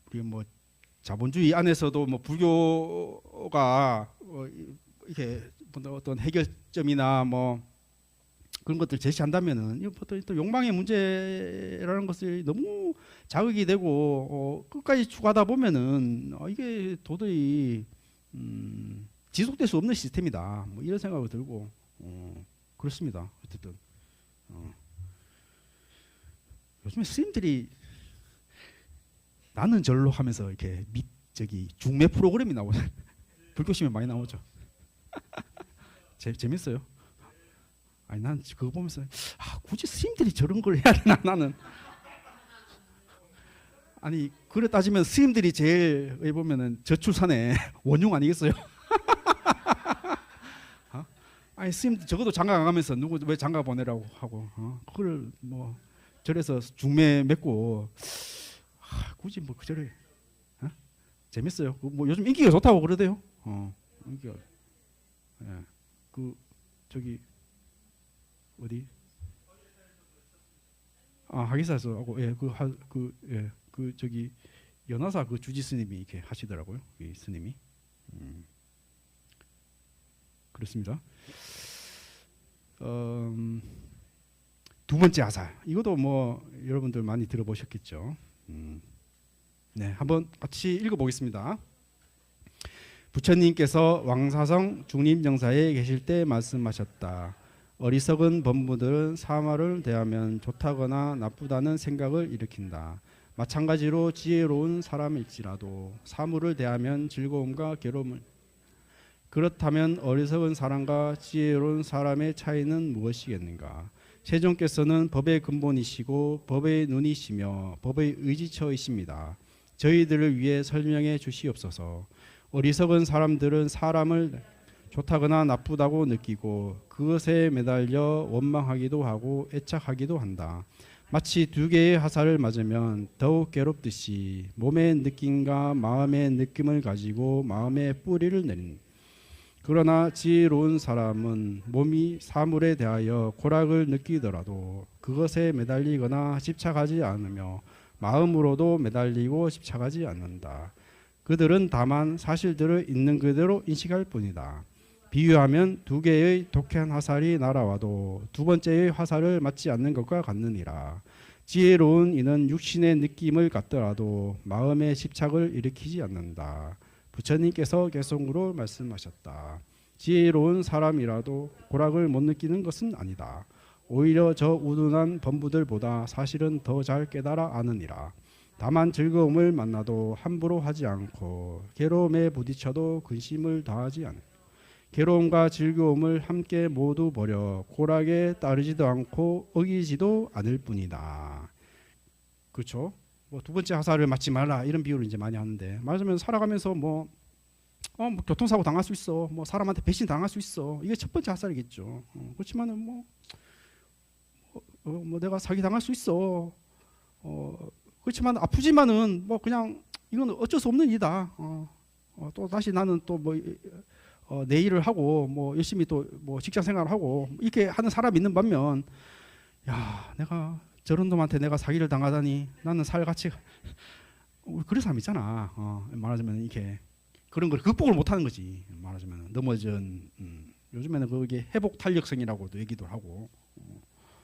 우리 자본주의 안에서도 뭐 불교가 이렇게 어떤 해결점이나 뭐 그런 것들 제시한다면은 이거 또 욕망의 문제라는 것을 너무 자극이 되고 끝까지 추구하다 보면은 이게 도저히 지속될 수 없는 시스템이다. 뭐 이런 생각이 들고 그렇습니다. 어쨌든 요즘에 스님들이 나는 절로 하면서 이렇게 중매 프로그램이 나오죠. 불교심에 많이 나오죠. 재밌어요. 아니 난 그거 보면서 굳이 스님들이 저런 걸 해야 되나 나는. 아니 그래 따지면 스님들이 제일 보면은 저출산의 원흉 아니겠어요? 아니 스님들 적어도 장가 가면서 누구 왜 장가 보내라고 하고 그걸 뭐 절에서 중매 맺고 굳이 뭐 그 절에 재밌어요. 뭐 요즘 인기가 좋다고 그러대요. 인기가 저기 어디 하기사에서 하고 저기 연화사 그 주지 스님이 이렇게 하시더라고요. 이 스님이 그렇습니다. 두 번째 화살 이것도 뭐 여러분들 많이 들어보셨겠죠. 네, 한번 같이 읽어보겠습니다. 부처님께서 왕사성 중림정사에 계실 때 말씀하셨다. 어리석은 범부들은 사마를 대하면 좋다거나 나쁘다는 생각을 일으킨다. 마찬가지로 지혜로운 사람일지라도 사물을 대하면 즐거움과 괴로움을 그렇다면 어리석은 사람과 지혜로운 사람의 차이는 무엇이겠는가? 세종께서는 법의 근본이시고 법의 눈이시며 법의 의지처이십니다. 저희들을 위해 설명해 주시옵소서. 어리석은 사람들은 사람을 좋다거나 나쁘다고 느끼고 그것에 매달려 원망하기도 하고 애착하기도 한다. 마치 두 개의 화살을 맞으면 더욱 괴롭듯이 몸의 느낌과 마음의 느낌을 가지고 마음의 뿌리를 내린다. 그러나 지혜로운 사람은 몸이 사물에 대하여 고락을 느끼더라도 그것에 매달리거나 집착하지 않으며 마음으로도 매달리고 집착하지 않는다. 그들은 다만 사실들을 있는 그대로 인식할 뿐이다. 비유하면 두 개의 독한 화살이 날아와도 두 번째의 화살을 맞지 않는 것과 같느니라. 지혜로운 이는 육신의 느낌을 갖더라도 마음의 집착을 일으키지 않는다. 부처님께서 개성으로 말씀하셨다. 지혜로운 사람이라도 고락을 못 느끼는 것은 아니다. 오히려 저 우둔한 범부들보다 사실은 더 잘 깨달아 아느니라. 다만 즐거움을 만나도 함부로 하지 않고 괴로움에 부딪혀도 근심을 다하지 않고 괴로움과 즐거움을 함께 모두 버려 고락에 따르지도 않고 어기지도 않을 뿐이다. 그렇죠? 뭐 두 번째 화살을 맞지 말라 이런 비유를 이제 많이 하는데 말하자면 살아가면서 뭐 교통사고 당할 수 있어, 뭐 사람한테 배신 당할 수 있어, 이게 첫 번째 화살이겠죠. 그렇지만은 뭐 내가 사기 당할 수 있어. 그렇지만 아프지만은 뭐 그냥 이건 어쩔 수 없는 일이다. 또 다시 나는 또 뭐 내 일을 하고 뭐 열심히 또 뭐 직장 생활을 하고 이렇게 하는 사람이 있는 반면, 야 내가 저런 놈한테 내가 사기를 당하다니 나는 살 가치가 그런 사람 있잖아. 말하자면 이렇게 그런 걸 극복을 못하는 거지. 말하자면 넘어진 요즘에는 그게 회복 탄력성이라고도 얘기도 하고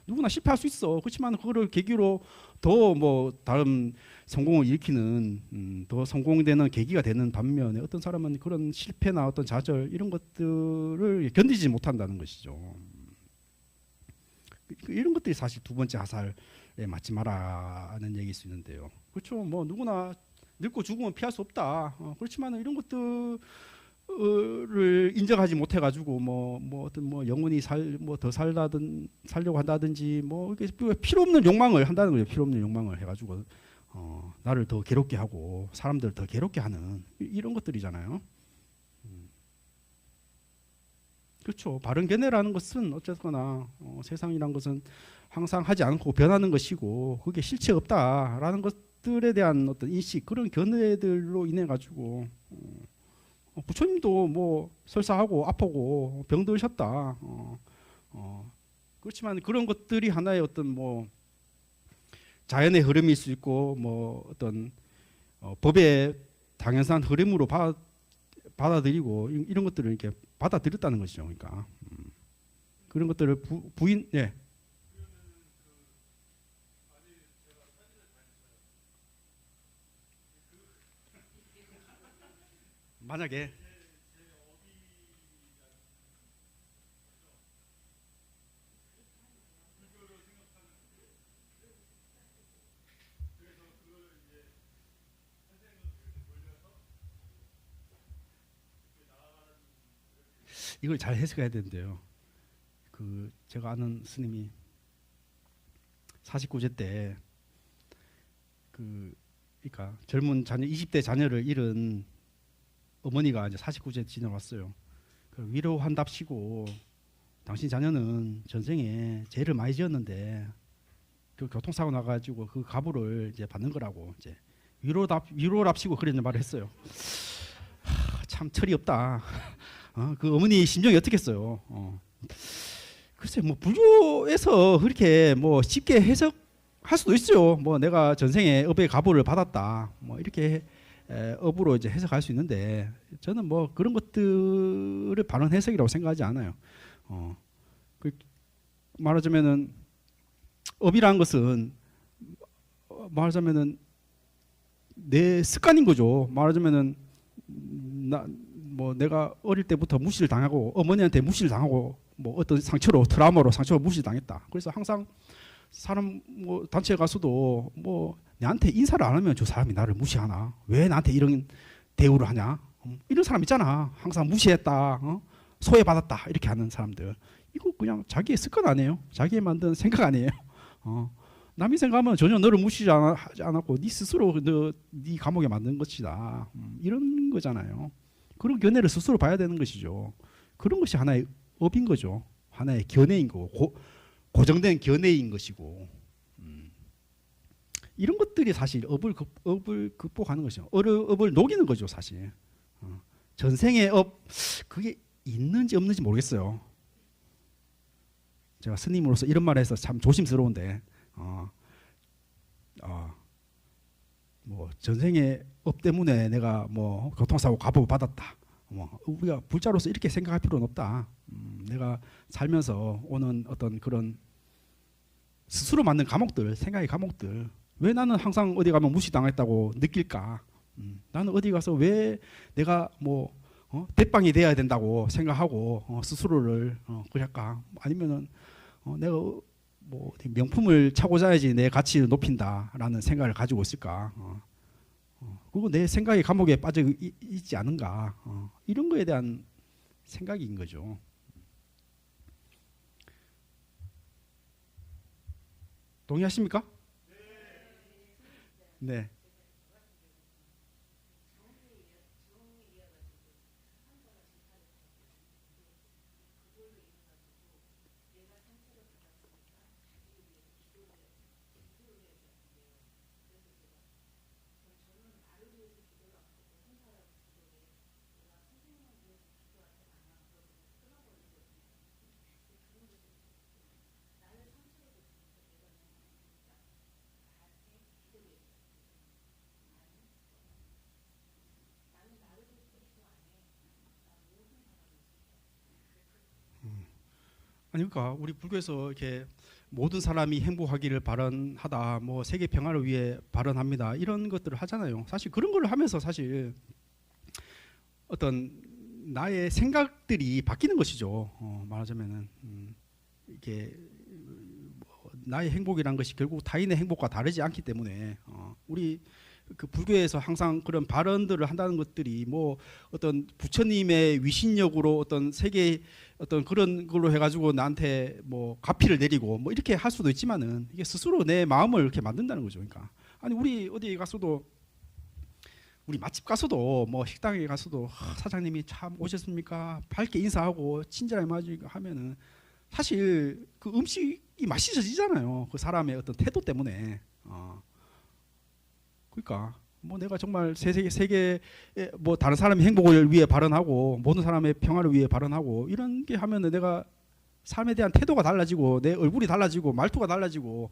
누구나 실패할 수 있어. 그렇지만 그거를 계기로 더 뭐 다른 성공을 일으키는 더 성공되는 계기가 되는 반면에 어떤 사람은 그런 실패나 어떤 좌절 이런 것들을 견디지 못한다는 것이죠. 이런 것들이 사실 두 번째 화살에 맞지 마라는 얘기일 수 있는데요. 그렇죠. 뭐 누구나 늙고 죽으면 피할 수 없다. 그렇지만 이런 것들을 인정하지 못해가지고 뭐 어떤 뭐 영혼이 더 살려고 한다든지 뭐 필요 없는 욕망을 한다는 거죠. 필요 없는 욕망을 해가지고 나를 더 괴롭게 하고 사람들을 더 괴롭게 하는 이런 것들이잖아요. 그렇죠. 바른 견해라는 것은 어쨌거나 세상이란 것은 항상 하지 않고 변하는 것이고 그게 실체 없다라는 것들에 대한 어떤 인식 그런 견해들로 인해 가지고 부처님도 뭐 설사하고 아프고 병들으셨다. 그렇지만 그런 것들이 하나의 어떤 뭐 자연의 흐름일 수 있고 뭐 어떤 법의 당연한 흐름으로 받아들이고 이런 것들을 이렇게 받아들였다는 것이죠. 그러니까 그런 것들을 부인 예. 만약에 이걸 잘 해석해야 되는데요. 그 제가 아는 스님이 49세 때 그러니까 젊은 자녀 20대 자녀를 잃은 어머니가 이제 49세 지나왔어요. 위로한답시고 당신 자녀는 전생에 죄를 많이 지었는데 그 교통사고 나가지고 그 가부를 이제 받는 거라고 이제 위로랍시고 그런 말을 했어요. 참 철이 없다. 그 어머니 심정이 어떻겠어요. 글쎄 뭐 불교에서 그렇게 뭐 쉽게 해석할 수도 있어요. 뭐 내가 전생에 업의 가부를 받았다. 뭐 이렇게 업으로 이제 해석할 수 있는데 저는 뭐 그런 것들을 바른 해석이라고 생각하지 않아요. 말하자면은 업이라는 것은 말하자면은 내 습관인 거죠. 말하자면은 뭐 내가 어릴 때부터 무시를 당하고 어머니한테 무시를 당하고 뭐 어떤 트라우마로 무시를 당했다. 그래서 항상 사람 뭐 단체에 가서도 뭐 나한테 인사를 안 하면 저 사람이 나를 무시하나? 왜 나한테 이런 대우를 하냐? 이런 사람 있잖아. 항상 무시했다, 소외받았다 이렇게 하는 사람들. 이거 그냥 자기의 습관 아니에요? 자기의 만든 생각 아니에요? 남이 생각하면 전혀 너를 무시하지 않았고 네 스스로 네 감옥에 만든 것이다. 이런 거잖아요. 그런 견해를 스스로 봐야 되는 것이죠. 그런 것이 하나의 업인 거죠. 하나의 견해인 거고 고정된 견해인 것이고 이런 것들이 사실 업을 극복하는 것이죠. 업을 녹이는 거죠, 사실. 전생의 업 그게 있는지 없는지 모르겠어요. 제가 스님으로서 이런 말을 해서 참 조심스러운데 뭐 전생의 업 때문에 내가 뭐 교통사고 가보 받았다. 뭐 우리가 불자로서 이렇게 생각할 필요는 없다. 내가 살면서 오는 어떤 그런 스스로 만든 감옥들, 생각의 감옥들. 왜 나는 항상 어디 가면 무시당했다고 느낄까? 나는 어디 가서 왜 내가 뭐 대빵이 돼야 된다고 생각하고 스스로를 그럴까? 아니면은 내가 뭐 명품을 차고 자야지 내 가치를 높인다라는 생각을 가지고 있을까? 그리고 내 생각의 감옥에 빠져 있지 않은가? 이런 거에 대한 생각인 거죠. 동의하십니까? 네. 아니 그러니까 우리 불교에서 이렇게 모든 사람이 행복하기를 바란하다, 뭐 세계 평화를 위해 바란합니다 이런 것들을 하잖아요. 사실 그런 걸 하면서 사실 어떤 나의 생각들이 바뀌는 것이죠. 말하자면은 이게 뭐 나의 행복이란 것이 결국 타인의 행복과 다르지 않기 때문에 우리 그 불교에서 항상 그런 발언들을 한다는 것들이 뭐 어떤 부처님의 위신력으로 어떤 세계 어떤 그런 걸로 해가지고 나한테 뭐 가피를 내리고 뭐 이렇게 할 수도 있지만은 이게 스스로 내 마음을 이렇게 만든다는 거죠. 그러니까 아니 우리 어디 가서도 우리 맛집 가서도 뭐 식당에 가서도 사장님이 참 오셨습니까? 밝게 인사하고 친절하게 맞으니까 하면은 사실 그 음식이 맛있어지잖아요. 그 사람의 어떤 태도 때문에. 그러니까 뭐 내가 정말 세계 뭐 다른 사람의 행복을 위해 발언하고 모든 사람의 평화를 위해 발언하고 이런 게 하면은 내가 삶에 대한 태도가 달라지고 내 얼굴이 달라지고 말투가 달라지고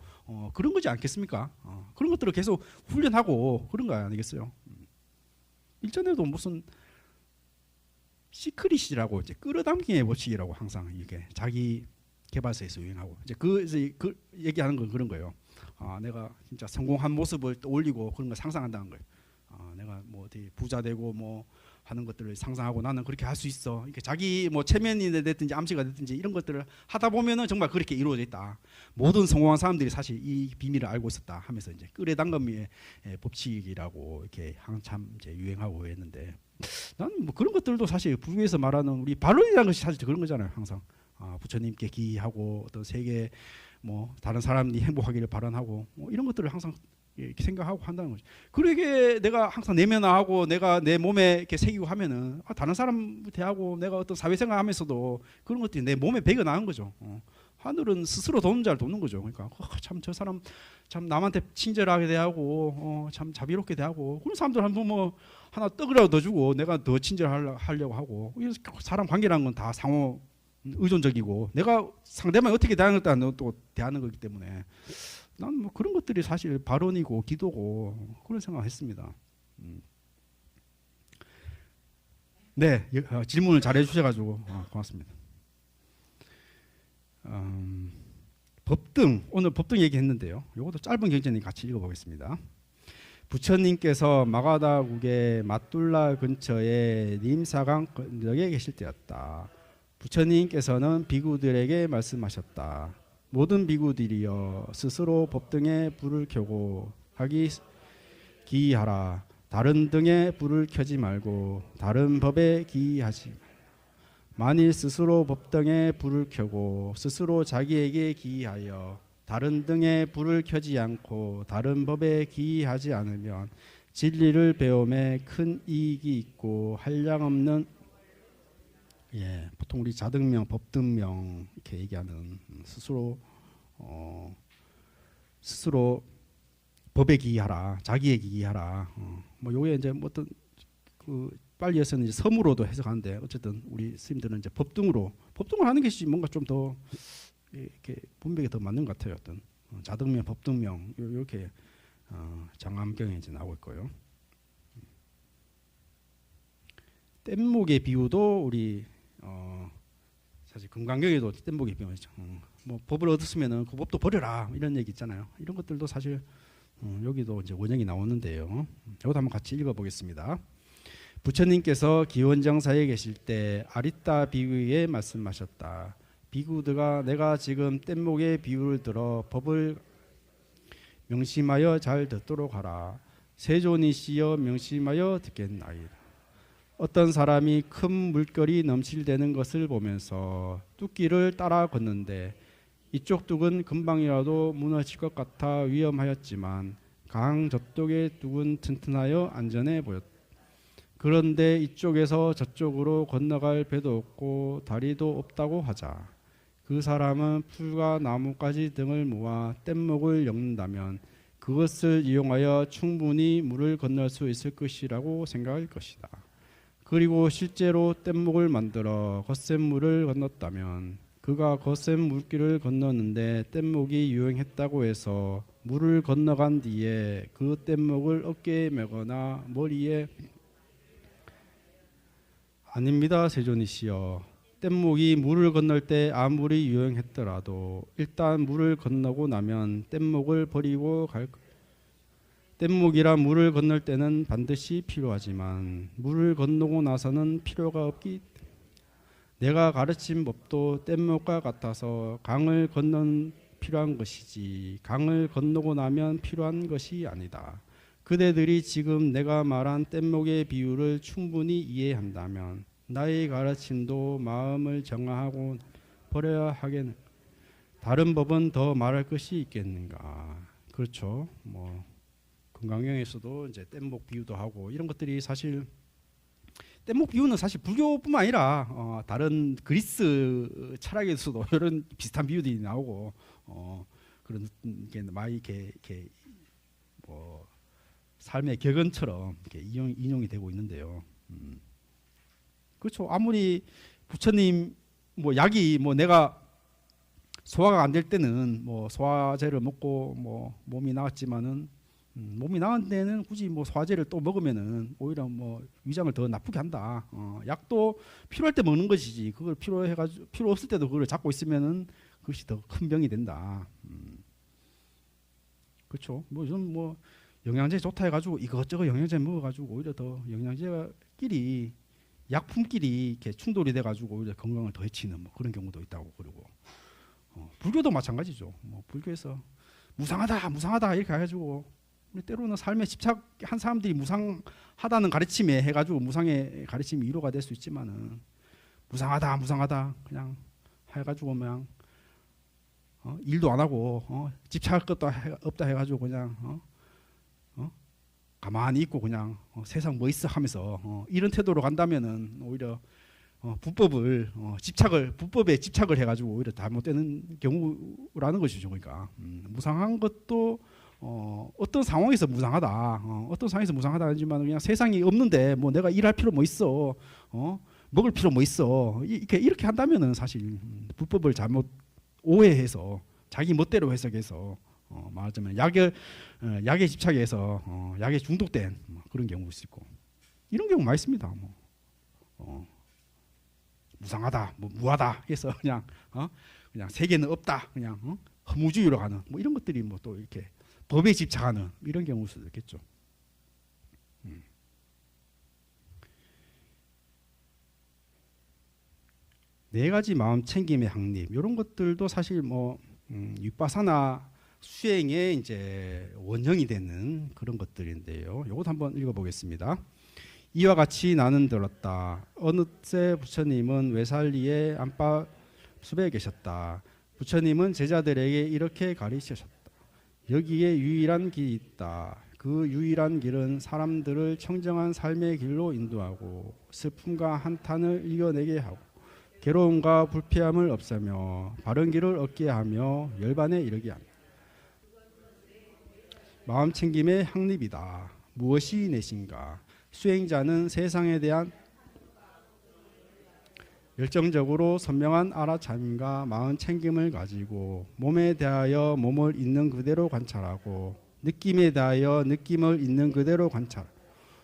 그런 거지 않겠습니까? 그런 것들을 계속 훈련하고 그런 거 아니겠어요? 일전에도 무슨 시크릿이라고 이제 끌어당김의 법칙이라고 항상 이게 자기 개발서에서 유행하고 이제 그 얘기하는 건 그런 거예요. 내가 진짜 성공한 모습을 올리고 그런 걸 상상한다는 거예요. 내가 뭐 어디 부자 되고 뭐 하는 것들을 상상하고 나는 그렇게 할 수 있어. 이렇게 자기 뭐 체면이 됐든지 암시가 됐든지 이런 것들을 하다 보면은 정말 그렇게 이루어져 있다. 모든 성공한 사람들이 사실 이 비밀을 알고 있었다 하면서 이제 끌어당김의 법칙이라고 이렇게 한참 이제 유행하고 했는데 나는 뭐 그런 것들도 사실 불교에서 말하는 우리 반론이라는 것이 사실 그런 거잖아요. 항상 부처님께 기하고 어떤 세계 뭐 다른 사람이 행복하기를 바라하고 뭐 이런 것들을 항상 이렇게 생각하고 한다는 거죠. 그러게 내가 항상 내면화하고 내가 내 몸에 이렇게 새기고 하면은 다른 사람 대하고 내가 어떤 사회생활하면서도 그런 것들이 내 몸에 배겨 나는 거죠. 하늘은 스스로 도는 자를 돕는 거죠. 그러니까 참 저 사람 참 남한테 친절하게 대하고 참 자비롭게 대하고 그런 사람들 한번 뭐 하나 떡이라도 더 주고 내가 더 친절하려고 하고 사람 관계라는 건 다 상호 의존적이고 내가 상대방이 어떻게 대하는 것도 안 또 대하는 거기 때문에 난 뭐 그런 것들이 사실 발언이고 기도고 그런 생각을 했습니다. 네, 질문을 잘 해주셔가지고 고맙습니다. 법등 오늘 법등 얘기했는데요. 이것도 짧은 경전이 같이 읽어보겠습니다. 부처님께서 마가다국의 마툴라 근처에 님사강 건너에 계실 때였다. 부처님께서는 비구들에게 말씀하셨다. 모든 비구들이여 스스로 법등에 불을 켜고 하기 기이하라. 다른 등에 불을 켜지 말고 다른 법에 기이하지. 만일 스스로 법등에 불을 켜고 스스로 자기에게 기이하여 다른 등에 불을 켜지 않고 다른 법에 기이하지 않으면 진리를 배움에 큰 이익이 있고 한량없는 보통 우리 자등명, 법등명 이렇게 얘기하는 스스로 법에 기이하라, 자기에 기이하라. 뭐 요게 이제 뭐 어떤 그 빨리에서는 이제 섬으로도 해석하는데 어쨌든 우리 스님들은 이제 법등을 하는 것이 뭔가 좀 더 이렇게 분별이 더 맞는 것 같아요. 어떤 자등명, 법등명 이렇게 장암경에 이제 나오고 있고요. 뗏목의 비유도 우리 사실 금강경에도 뗏목의 비유죠. 뭐 법을 얻었으면은 그 법도 버려라 이런 얘기 있잖아요. 이런 것들도 사실 여기도 이제 원형이 나오는데요. 이것도 한번 같이 읽어보겠습니다. 부처님께서 기원정사에 계실 때 아리따 비유에 말씀하셨다. 비구들아 내가 지금 뗏목의 비유를 들어 법을 명심하여 잘 듣도록 하라. 세존이시여 명심하여 듣겠나이다. 어떤 사람이 큰 물결이 넘실대는 것을 보면서 뚝길을 따라 걷는데 이쪽 뚝은 금방이라도 무너질 것 같아 위험하였지만 강 저쪽의 뚝은 튼튼하여 안전해 보였다. 그런데 이쪽에서 저쪽으로 건너갈 배도 없고 다리도 없다고 하자. 그 사람은 풀과 나뭇가지 등을 모아 뗏목을 엮는다면 그것을 이용하여 충분히 물을 건널 수 있을 것이라고 생각할 것이다. 그리고 실제로 뗏목을 만들어 거센 물을 건넜다면 그가 거센 물길을 건너는데 뗏목이 유행했다고 해서 물을 건너간 뒤에 그 뗏목을 어깨에 메거나 머리에 아닙니다. 세존이시여. 뗏목이 물을 건널 때 아무리 유행했더라도 일단 물을 건너고 나면 뗏목을 버리고 갈 뗏목이라 물을 건널 때는 반드시 필요하지만 물을 건너고 나서는 필요가 없기 때문에 내가 가르친 법도 뗏목과 같아서 강을 건넌 필요한 것이지 강을 건너고 나면 필요한 것이 아니다. 그대들이 지금 내가 말한 뗏목의 비유를 충분히 이해한다면 나의 가르침도 마음을 정화하고 버려야 하겠는. 다른 법은 더 말할 것이 있겠는가? 그렇죠. 뭐 건강경에서도 이제 뗏목 비유도 하고 이런 것들이 사실 뗏목 비유는 사실 불교뿐만 아니라 다른 그리스 철학에서도 이런 비슷한 비유들이 나오고 그런 게 많이 이렇게 뭐 삶의 격언처럼 이렇게 인용이 되고 있는데요. 그렇죠. 아무리 부처님 뭐 약이 뭐 내가 소화가 안 될 때는 뭐 소화제를 먹고 뭐 몸이 나았지만은 몸이 나은 데는 굳이 뭐 소화제를 또 먹으면은 오히려 뭐 위장을 더 나쁘게 한다. 약도 필요할 때 먹는 것이지 그걸 필요해가지고 필요 없을 때도 그걸 잡고 있으면은 그것이 더 큰 병이 된다. 그렇죠. 뭐 요즘 뭐 영양제 좋다 해가지고 이것저것 영양제 먹어가지고 오히려 더 영양제끼리 약품끼리 이렇게 충돌이 돼가지고 오히려 건강을 더 해치는 뭐 그런 경우도 있다고 그러고 불교도 마찬가지죠. 뭐 불교에서 무상하다 이렇게 해가지고 우리 때로는 삶에 집착한 사람들이 무상하다는 가르침에 해가지고 무상의 가르침이 위로가 될 수 있지만은 무상하다 그냥 해가지고 그냥 일도 안 하고 집착할 것도 없다 해가지고 그냥 가만히 있고 그냥 세상 뭐 있어 하면서 이런 태도로 간다면은 오히려 불법에 집착을 해가지고 오히려 잘못되는 경우라는 것이죠. 그러니까 무상한 것도 어떤 상황에서 무상하다, 어떤 상황에서 무상하다 하지만 그냥 세상이 없는데 뭐 내가 일할 필요 뭐 있어, 먹을 필요 뭐 있어 이렇게 한다면은 사실 불법을 잘못 오해해서 자기 멋대로 해석해서 말하자면 약에 집착해서 약에 중독된 그런 경우도 있고 이런 경우 많이 있습니다. 무상하다, 뭐 무하다 해서 그냥 세계는 없다, 그냥 허무주의로 가는 뭐 이런 것들이 뭐 또 이렇게 법에 집착하는 이런 경우일 수도 있겠죠. 네 가지 마음 챙김의 확립 이런 것들도 사실 뭐 윗바사나 수행의 이제 원형이 되는 그런 것들인데요. 이것 한번 읽어보겠습니다. 이와 같이 나는 들었다. 어느새 부처님은 외살리의 안팎숲에 계셨다. 부처님은 제자들에게 이렇게 가르치셨다. 여기에 유일한 길이 있다. 그 유일한 길은 사람들을 청정한 삶의 길로 인도하고 슬픔과 한탄을 이겨내게 하고 괴로움과 불쾌함을 없애며 바른 길을 얻게 하며 열반에 이르게 합니다. 마음 챙김의 확립이다. 무엇이 내신가? 수행자는 세상에 대한 열정적으로 선명한 알아차림과 마음 챙김을 가지고 몸에 대하여 몸을 있는 그대로 관찰하고 느낌에 대하여 느낌을 있는 그대로 관찰하고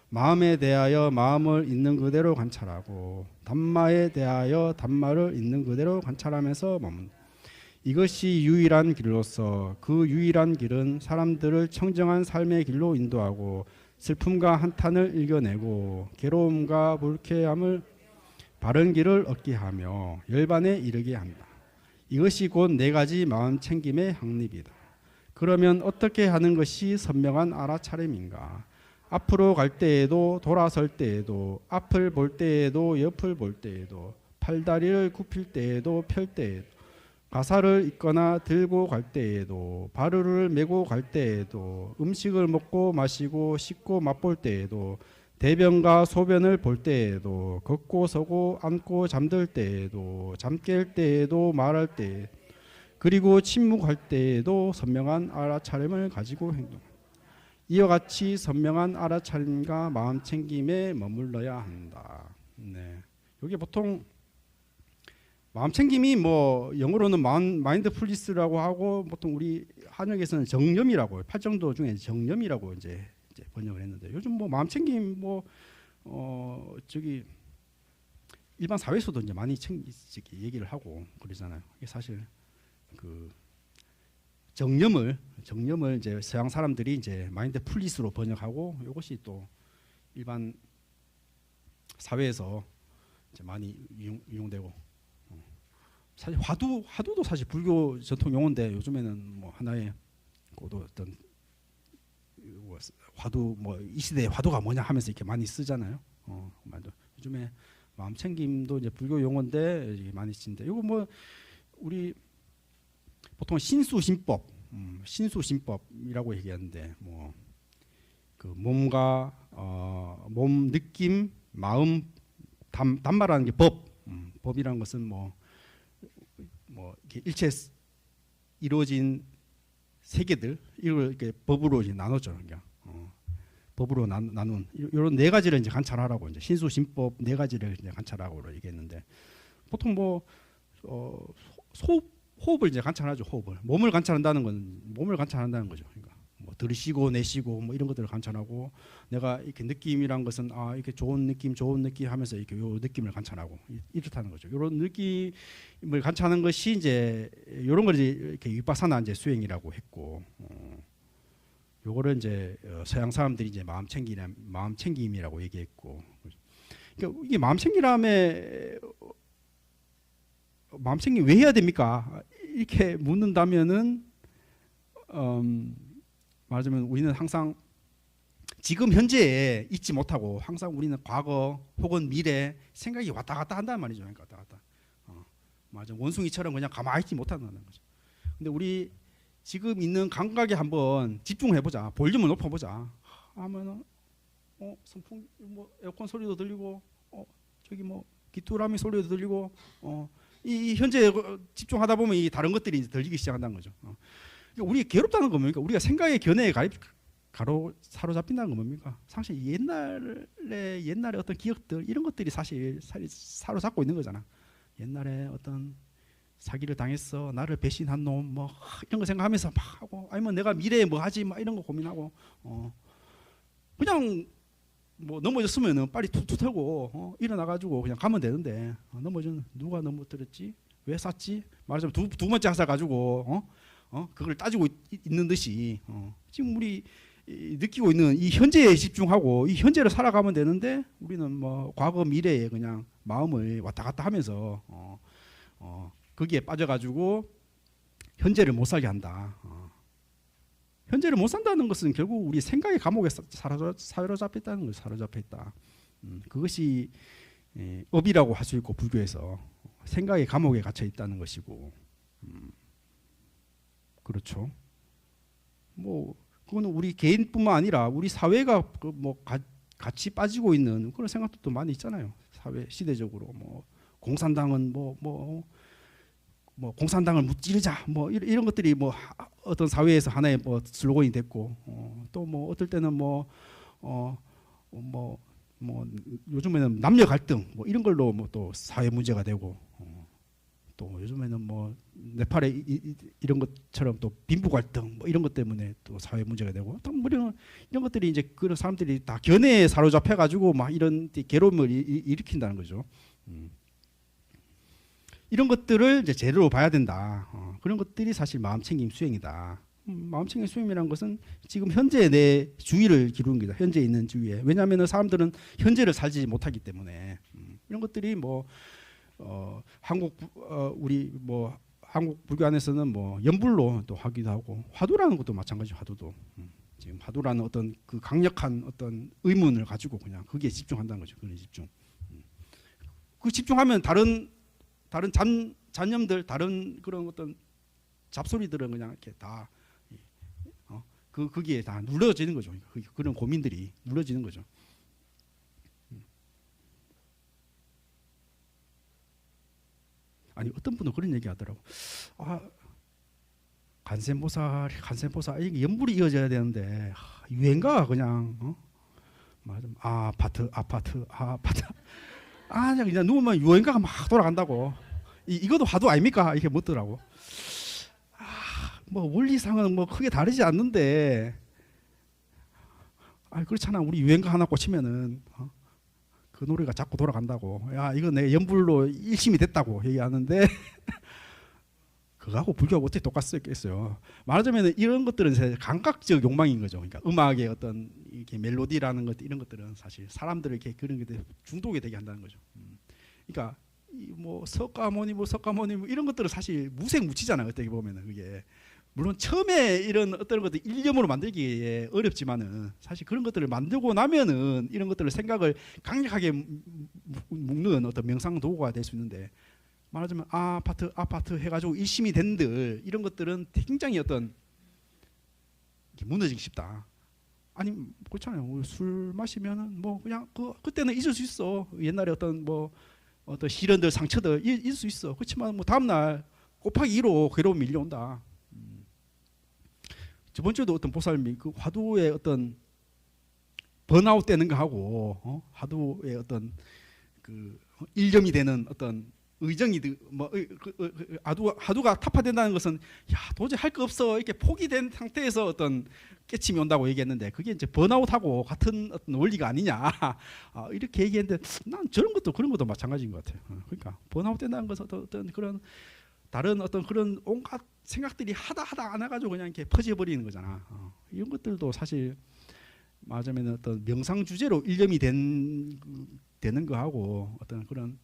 마음에 대하여 마음을 있는 그대로 관찰하고 담마에 대하여 담마를 있는 그대로 관찰하면서 머문다. 이것이 유일한 길로서 그 유일한 길은 사람들을 청정한 삶의 길로 인도하고 슬픔과 한탄을 이겨내고 괴로움과 불쾌함을 바른 길을 얻게 하며 열반에 이르게 한다. 이것이 곧 네 가지 마음 챙김의 확립이다. 그러면 어떻게 하는 것이 선명한 알아차림인가? 앞으로 갈 때에도 돌아설 때에도 앞을 볼 때에도 옆을 볼 때에도 팔다리를 굽힐 때에도 펼 때에도 가사를 읽거나 들고 갈 때에도 바루를 메고 갈 때에도 음식을 먹고 마시고 씻고 맛볼 때에도 대변과 소변을 볼 때에도 걷고 서고 앉고 잠들 때에도 잠 깰 때에도 말할 때 그리고 침묵할 때에도 선명한 알아차림을 가지고 행동한다. 이와 같이 선명한 알아차림과 마음 챙김에 머물러야 한다. 네. 여기 보통 마음 챙김이 뭐 영어로는 마인드풀리스라고 하고 보통 우리 한역에서는 정념이라고 팔정도 중에 정념이라고 이제 번역을 했는데 요즘 뭐 마음 챙김 뭐 저기 일반 사회에서도 이제 많이 얘기를 하고 그러잖아요. 이게 사실 그 정념을 이제 서양 사람들이 이제 마인드풀리스로 번역하고 이것이 또 일반 사회에서 이제 많이 이용되고 사실 화두도 사실 불교 전통 용어인데 요즘에는 뭐 하나의 어떤 화두 뭐 이 시대의 화두가 뭐냐 하면서 이렇게 많이 쓰잖아요. 요즘에 마음 챙김도 이제 불교 용어인데 많이 쓰는데 이거 뭐 우리 보통 신수신법이라고 얘기하는데 뭐 그 몸과 몸 느낌, 마음, 담마라는 게 법이라는 것은 뭐 이렇게 일체 이루어진 세계들 이걸 이렇게 법으로 이제 나눴죠. 그러니까 법으로 나눈 이런 네 가지를 이제 관찰하라고 이제 신수신법 네 가지를 이제 관찰하고 얘기했는데 보통 뭐 호흡을 이제 관찰하죠. 호흡을 몸을 관찰한다는 건 몸을 관찰한다는 거죠. 그러니까 뭐 들이쉬고 내쉬고 뭐 이런 것들을 관찰하고 내가 이렇게 느낌이란 것은 이렇게 좋은 느낌 하면서 이렇게 요 느낌을 관찰하고 이렇다는 거죠. 이런 느낌을 관찰하는 것이 이제 이런 걸 이제 이렇게 위파사나 이제 수행이라고 했고 요거를 이제 서양 사람들이 이제 마음 챙김이라고 얘기했고 그러니까 이게 마음 챙김 왜 해야 됩니까? 이렇게 묻는다면은 말하자면 우리는 항상 지금 현재에 있지 못하고 항상 우리는 과거 혹은 미래 생각이 왔다 갔다 한다는 말이죠. 그러니까 왔다 갔다. 맞아. 원숭이처럼 그냥 가만히 있지 못한다는 거죠. 근데 우리 지금 있는 감각에 한번 집중해 보자. 볼륨을 높여 보자. 하면은 선풍 뭐 에어컨 소리도 들리고 저기 뭐 귀뚜라미 소리도 들리고 이 현재 집중하다 보면 이 다른 것들이 들리기 시작한다는 거죠. 그러니까 우리 괴롭다는 건 뭡니까? 우리가 생각의 견해에 사로잡힌다는 건 뭡니까? 사실 옛날에 어떤 기억들 이런 것들이 사실 사로잡고 있는 거잖아. 옛날에 어떤 사기를 당했어, 나를 배신한 놈, 뭐 이런 거 생각하면서 막 하고, 아니면 내가 미래에 뭐 하지, 막 이런 거 고민하고, 그냥 뭐 넘어졌으면은 빨리 툭툭 털고 일어나가지고 그냥 가면 되는데 넘어졌는 누가 넘어뜨렸지, 왜 쐈지, 말하자면 두 번째 학살 가지고 그걸 따지고 있는 듯이 지금 우리 느끼고 있는 이 현재에 집중하고 이 현재를 살아가면 되는데 우리는 뭐 과거 미래에 그냥 마음을 왔다 갔다 하면서 거기에 빠져가지고 현재를 못 살게 한다. 현재를 못 산다는 것은 결국 우리 생각의 감옥에 사로잡혀 있다는 거예요. 사로잡혀 있다. 그것이 업이라고 할 수 있고 불교에서 생각의 감옥에 갇혀 있다는 것이고 그렇죠. 뭐 그거는 우리 개인뿐만 아니라 우리 사회가 뭐 같이 빠지고 있는 그런 생각도 많이 있잖아요. 사회 시대적으로 뭐 공산당은 뭐 공산당을 무찌르자 뭐 이런 것들이 뭐 어떤 사회에서 하나의 뭐 슬로건이 됐고 또 뭐 어떨 때는 뭐 요즘에는 남녀 갈등 뭐 이런 걸로 뭐 또 사회 문제가 되고 또 요즘에는 뭐 네팔에 이런 것처럼 또 빈부 갈등 뭐 이런 것 때문에 또 사회 문제가 되고 또 뭐 이런 것들이 이제 그런 사람들이 다 견해에 사로잡혀 가지고 막 이런 괴로움을 일으킨다는 거죠. 이런 것들을 이제 재료로 봐야 된다. 그런 것들이 사실 마음챙김 수행이다. 마음챙김 수행이라는 것은 지금 현재 내 주의를 기르는 거다. 현재 있는 주의에. 왜냐하면 사람들은 현재를 살지 못하기 때문에 이런 것들이 뭐 우리 뭐 한국 불교 안에서는 뭐 연불로 또 하기도 하고 화두라는 것도 마찬가지. 화두도 지금 화두라는 어떤 그 강력한 어떤 의문을 가지고 그냥 거기에 집중한다는 거죠. 그런 집중. 그 집중하면 다른 잔념들 다른 그런 어떤 잡소리들은 그냥 이렇게 다 거기에 다 눌러지는 거죠. 그런 고민들이 눌러지는 거죠. 아니 어떤 분은 그런 얘기 하더라고. 간센보살 이게 연불이 이어져야 되는데 유행가 그냥 맞아. 아파트 그냥 누우면 유행가가 막 돌아간다고. 이것도 화두 아닙니까? 이렇게 묻더라고. 뭐 원리상은 뭐 크게 다르지 않는데 그렇잖아. 우리 유행가 하나 꽂히면은 그 노래가 자꾸 돌아간다고. 야 이거 내 연불로 일심이 됐다고 얘기하는데 그거하고 불교하고 어떻게 똑같겠어요. 말하자면 이런 것들은 감각적 욕망인 거죠. 그러니까 음악의 어떤 이렇게 멜로디라는 것 이런 것들은 사실 사람들을 이렇게 그런 게 중독이 되게 한다는 거죠. 그러니까 뭐 석가모니 이런 것들은 사실 무색무취잖아요. 어떻게 보면은 그게 물론 처음에 이런 어떤 것들 일념으로 만들기 어렵지만은 사실 그런 것들을 만들고 나면은 이런 것들을 생각을 강력하게 묶는 어떤 명상 도구가 될 수 있는데 말하자면 아파트 해가지고 일심이 된들 이런 것들은 굉장히 어떤 무너지기 쉽다. 아니 그렇잖아요. 술 마시면은 뭐 그냥 그때는 잊을 수 있어. 옛날에 어떤 뭐 어떤 시련들 상처들 잊을 수 있어. 그렇지만 뭐 다음 날 곱하기 2로 괴로움이 밀려온다. 저번 주에도 어떤 보살님이 그 화두의 어떤 번아웃 되는 거하고 화두의 어떤 그 일념이 되는 어떤 의정이 뭐 화두가 타파된다는 것은 야 도저히 할 거 없어 이렇게 포기된 상태에서 어떤 깨침이 온다고 얘기했는데 그게 이제 번아웃하고 같은 어떤 원리가 아니냐 이렇게 얘기했는데 난 저런 것도 그런 것도 마찬가지인 것 같아요. 그러니까 번아웃 된다는 것은 어떤 그런 다른 어떤 그런 온갖 생각들이 하다 안 해가지고 그냥 이렇게 퍼져버리는 거잖아. 이런 것들도 사실 말하자면 어떤 명상 주제로 일념이 되는 거하고 어떤 그런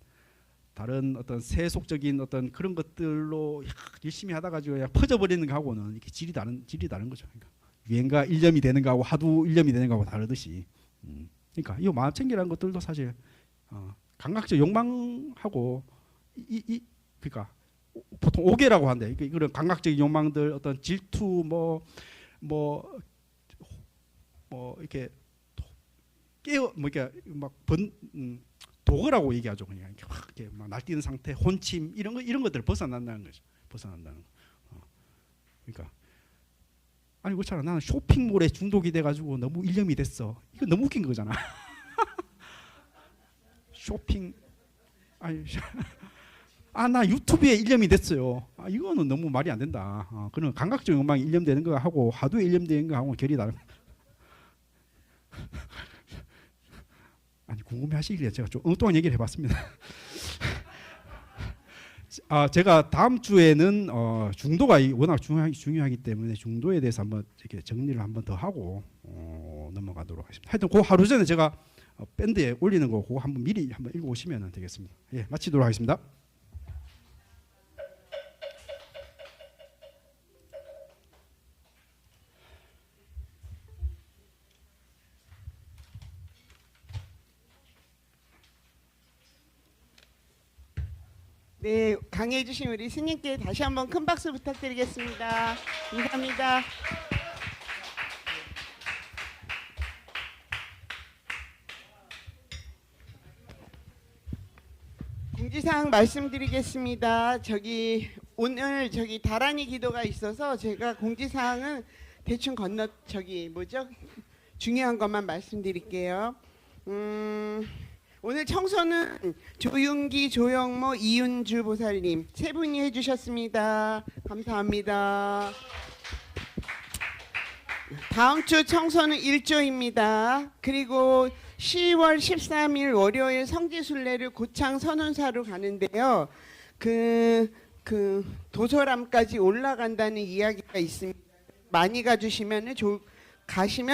다른 어떤 세속적인 어떤 그런 것들로 열심히 하다 가지고 그냥 퍼져버리는 거하고는 이렇게 질이 다른 거죠. 그러니까 유행가 일념이 되는 거하고 화두 일념이 되는 거하고 다르듯이. 그러니까 이 마음챙기라는 것들도 사실 감각적 욕망하고 그러니까 보통 오개라고 한대. 그런 감각적인 욕망들, 어떤 질투, 뭐 이렇게 이렇게 막 도거라고 얘기하죠. 그냥 이렇게 확 이렇게 막 날뛰는 상태, 혼침 이런 것들 벗어난다는 거죠. 벗어난다는 거. 그러니까 아니 그렇잖아. 나는 쇼핑몰에 중독이 돼가지고 너무 일념이 됐어. 이거 너무 웃긴 거잖아. 쇼핑 아니. 나 유튜브에 일념이 됐어요. 이거는 너무 말이 안 된다. 그런 감각적 욕망이 일념되는 거 하고 화두에 일념되는 거 하고 결이 다른. 아니 궁금해하시길래 제가 좀 엉뚱한 얘기를 해봤습니다. 제가 다음 주에는 중도가 워낙 중요하기 때문에 중도에 대해서 한번 이렇게 정리를 한번 더 하고 넘어가도록 하겠습니다. 하여튼 그 하루 전에 제가 밴드에 올리는 거 그거 한번 미리 한번 읽어오시면 되겠습니다. 예, 마치도록 하겠습니다. 네, 강의해 주신 우리 스님께 다시 한번 큰 박수 부탁드리겠습니다. 감사합니다. 공지사항 말씀드리겠습니다. 오늘 다란이 기도가 있어서 제가 공지사항은 대충 중요한 것만 말씀드릴게요. 오늘 청소는 조윤기, 조영모, 이윤주 보살님 세 분이 해주셨습니다. 감사합니다. 다음 주 청소는 1조입니다. 그리고 10월 13일 월요일 성지순례를 고창 선운사로 가는데요. 그 도서람까지 올라간다는 이야기가 있습니다. 많이 가시면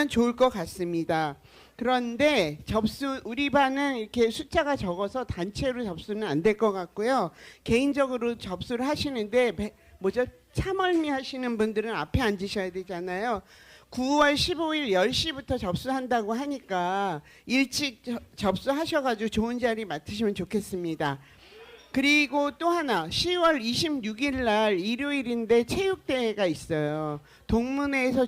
좋을 것 같습니다. 그런데 우리 반은 이렇게 숫자가 적어서 단체로 접수는 안 될 것 같고요. 개인적으로 접수를 하시는데 참얼미 하시는 분들은 앞에 앉으셔야 되잖아요. 9월 15일 10시부터 접수한다고 하니까 일찍 접수하셔가지고 좋은 자리 맡으시면 좋겠습니다. 그리고 또 하나 10월 26일 날 일요일인데 체육대회가 있어요.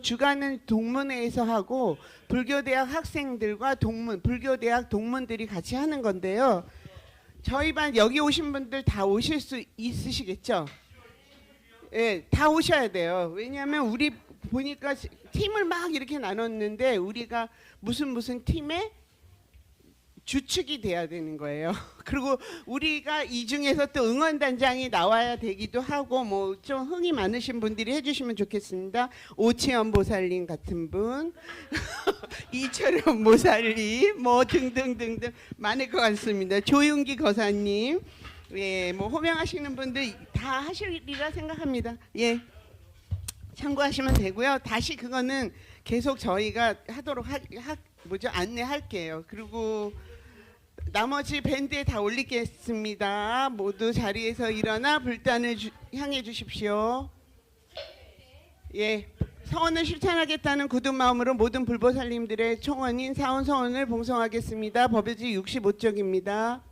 주간은 동문회에서 하고 불교대학 학생들과 불교대학 동문들이 같이 하는 건데요. 저희 반 여기 오신 분들 다 오실 수 있으시겠죠? 네, 다 오셔야 돼요. 왜냐하면 우리 보니까 팀을 막 이렇게 나눴는데 우리가 무슨 팀에 주축이 돼야 되는 거예요. 그리고 우리가 이 중에서 또 응원단장이 나와야 되기도 하고 좀 흥이 많으신 분들이 해주시면 좋겠습니다. 오채연 보살님 같은 분, 이철현 보살님, 등등등등 많을 것 같습니다. 조윤기 거사님, 예, 호명하시는 분들 다 하시리라 생각합니다. 예, 참고하시면 되고요. 다시 그거는 계속 저희가 하도록 안내할게요. 그리고 나머지 밴드에 다 올리겠습니다. 모두 자리에서 일어나 불단을 향해 주십시오. 예, 서원을 실천하겠다는 굳은 마음으로 모든 불보살님들의 총원인 사원 서원을 봉송하겠습니다. 법요지 65쪽입니다.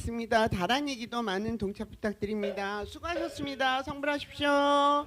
있습니다. 다란 얘기도 많은 동참 부탁드립니다. 수고하셨습니다. 성불하십시오.